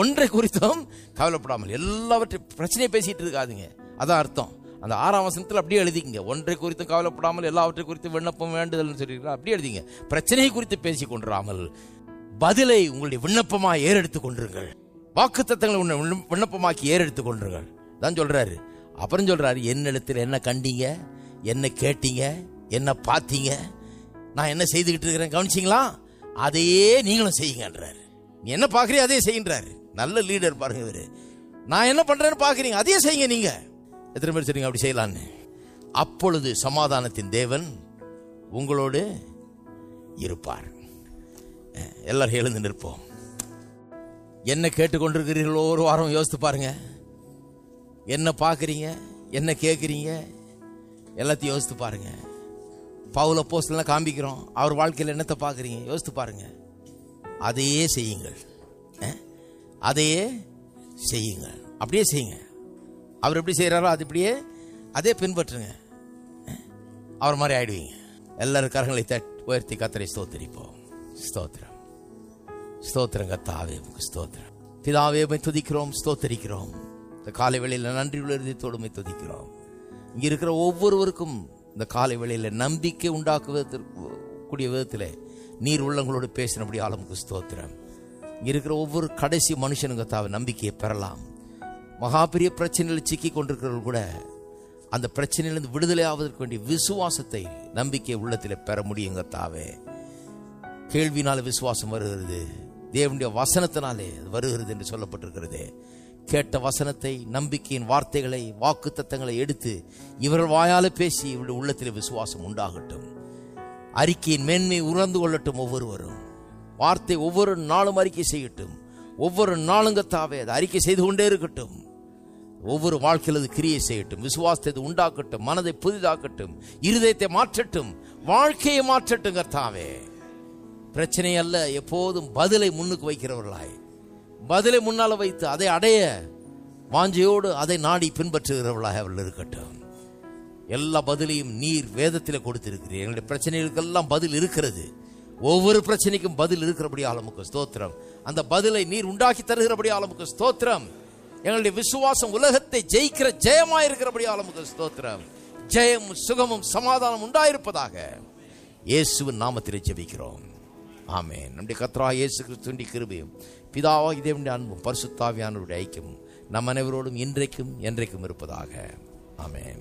ஒன்றை குறித்தும் கவலைப்படாமல் எல்லாவற்றையும் பிரச்சனையை பேசிட்டு இருக்காதுங்க. அதான் அர்த்தம். அந்த 6ஆம் வசனத்தில் அப்படியே எழுதிங்க, ஒன்றை குறித்து கவலைப்படாமல் எல்லாவற்றை குறித்து விண்ணப்பம் வேண்டுதல் சொல்லியிருக்கா, அப்படியே எழுதிங்க. பிரச்சனையை குறித்து பேசிக் கொண்டிராமல் பதிலை உங்களுடைய விண்ணப்பமாக ஏறெடுத்துக் கொண்டிருங்கள், வாக்குத்தத்தங்களை விண்ணப்பமாக்கி ஏறெடுத்துக் கொண்டிருங்கள் தான் சொல்றாரு. அப்புறம் சொல்றாரு, என்னிடத்தில் என்ன கண்டீங்க, என்ன கேட்டீங்க, என்ன பார்த்தீங்க, நான் என்ன செய்துகிட்டு இருக்கிறேன் கவனிச்சிங்களா, அதையே நீங்களும் செய்யுங்கன்றாரு. நீ என்ன பாக்குறீங்க அதே செய்கின்றாரு. நல்ல லீடர் பாருங்க இவரு. நான் என்ன பண்றேன்னு பாக்குறீங்க, அதையே செய்யுங்க. நீங்க எத்தனை பேர் சொல்றீங்க அப்படி செய்யலான்னு? அப்பொழுது சமாதானத்தின் தேவன் உங்களோடு இருப்பார். எல்லாரும் எழுந்து நிற்போம். என்ன கேட்டுக்கொண்டிருக்கிறீர்களோ ஒரு வாரம் யோசித்து பாருங்க. என்ன பார்க்குறீங்க, என்ன கேட்குறீங்க, எல்லாத்தையும் யோசித்து பாருங்க. பவுல் அப்போஸ்தலனை காண்பிக்கிறோம், அவர் வாழ்க்கையில் என்னத்தை பார்க்குறீங்க யோசித்து பாருங்க. அதையே செய்யுங்கள், அதையே செய்யுங்கள், அப்படியே செய்யுங்க. அவர் எப்படி செய்கிறாரோ அது இப்படியே அதே பின்பற்றுங்க, அவர் மாதிரி ஆயிடுவீங்க. எல்லாரும் கரங்களை உயர்த்தி கர்த்தரை ஸ்தோத்திரிப்போம். ஸ்தோத்திரம், ஸ்தோத்திரம் கர்த்தாவே, ஸ்தோத்திரம். பிதாவே துதிக்கிறோம், ஸ்தோத்திரிக்கிறோம். இந்த காலை வேளையில் நன்றியுள்ள இருதயத்தோடு துதிக்கிறோம். இங்க இருக்கிற ஒவ்வொருவருக்கும் இந்த காலை வேளையில் நம்பிக்கை உண்டாக்குவதற்குரிய விதத்தில் நீர் உள்ளங்களோடு பேசினபடி ஆளுமுக்கு ஸ்தோத்திரம். இங்க இருக்கிற ஒவ்வொரு கடைசி மனுஷனுங்க தாவை நம்பிக்கையை பெறலாம். மகா பெரிய பிரச்சனையில் சிக்கி கொண்டிருக்கிறவர்கள் கூட அந்த பிரச்சனையிலிருந்து விடுதலை ஆவதற்கு வேண்டிய விசுவாசத்தை, நம்பிக்கை உள்ளத்தில் பெற முடியுங்க தாவே. கேள்வினால விசுவாசம் வருகிறது, தேவனுடைய வசனத்தினாலே அது வருகிறது என்று சொல்லப்பட்டிருக்கிறது. கேட்ட வசனத்தை, நம்பிக்கையின் வார்த்தைகளை, வாக்கு தத்தங்களை எடுத்து இவர்கள் வாயால பேசி இவருடைய உள்ளத்தில் விசுவாசம் உண்டாகட்டும். அறிக்கையின் மேன்மை உணர்ந்து கொள்ளட்டும். ஒவ்வொருவரும் வார்த்தை ஒவ்வொரு நாளும் அறிக்கை செய்யட்டும். ஒவ்வொரு நாளுங்க தாவே அதை அறிக்கை செய்து கொண்டே இருக்கட்டும். ஒவ்வொரு வாழ்க்கையில் அது கிரியை செய்யட்டும், விசுவாசத்தை உண்டாக்கட்டும், மனதை புதிதாக்கட்டும், இருதயத்தை மாற்றட்டும், வாழ்க்கையை மாற்றட்டும் கர்த்தாவே. பிரச்சனை அல்ல, எப்போதும் பதிலை முன்னுக்கு வைக்கிறவர்களாய், பதிலை முன்னால வைத்து அதை அடைய வாஞ்சையோடு அதை நாடி பின்பற்றுகிறவர்களாக அவர்கள் இருக்கட்டும். எல்லா பதிலையும் நீர் வேதத்தில் கொடுத்திருக்கிறீர். எங்களுடைய பிரச்சனைகளுக்கெல்லாம் பதில் இருக்கிறது. ஒவ்வொரு பிரச்சனைக்கும் பதில் இருக்கிறபடி ஆளுமுக்கு ஸ்தோத்திரம். அந்த பதிலை நீர் உண்டாக்கி தருகிறபடி ஆளுமுக்கு ஸ்தோத்திரம். எங்களுடைய விசுவாசம் உலகத்தை ஜெயிக்கிற ஜெயமாயிருக்கிறபடி ஆளுமுக்கு ஸ்தோத்திரம். ஜெயம், சுகமும் சமாதானம் உண்டாயிருப்பதாக இயேசுவின் நாமத்திலே ஜெபிக்கிறோம். ஆமென். நம்முடைய கர்த்தராகிய இயேசு கிறிஸ்துவின் கிருபையும் பிதாவாகிய தேவனுடைய அன்பும் பரிசுத்த ஆவியானவருடைய ஐக்கியமும் நம் அனைவரோடும் இன்றைக்கும் என்றைக்கும் இருப்பதாக. ஆமென்.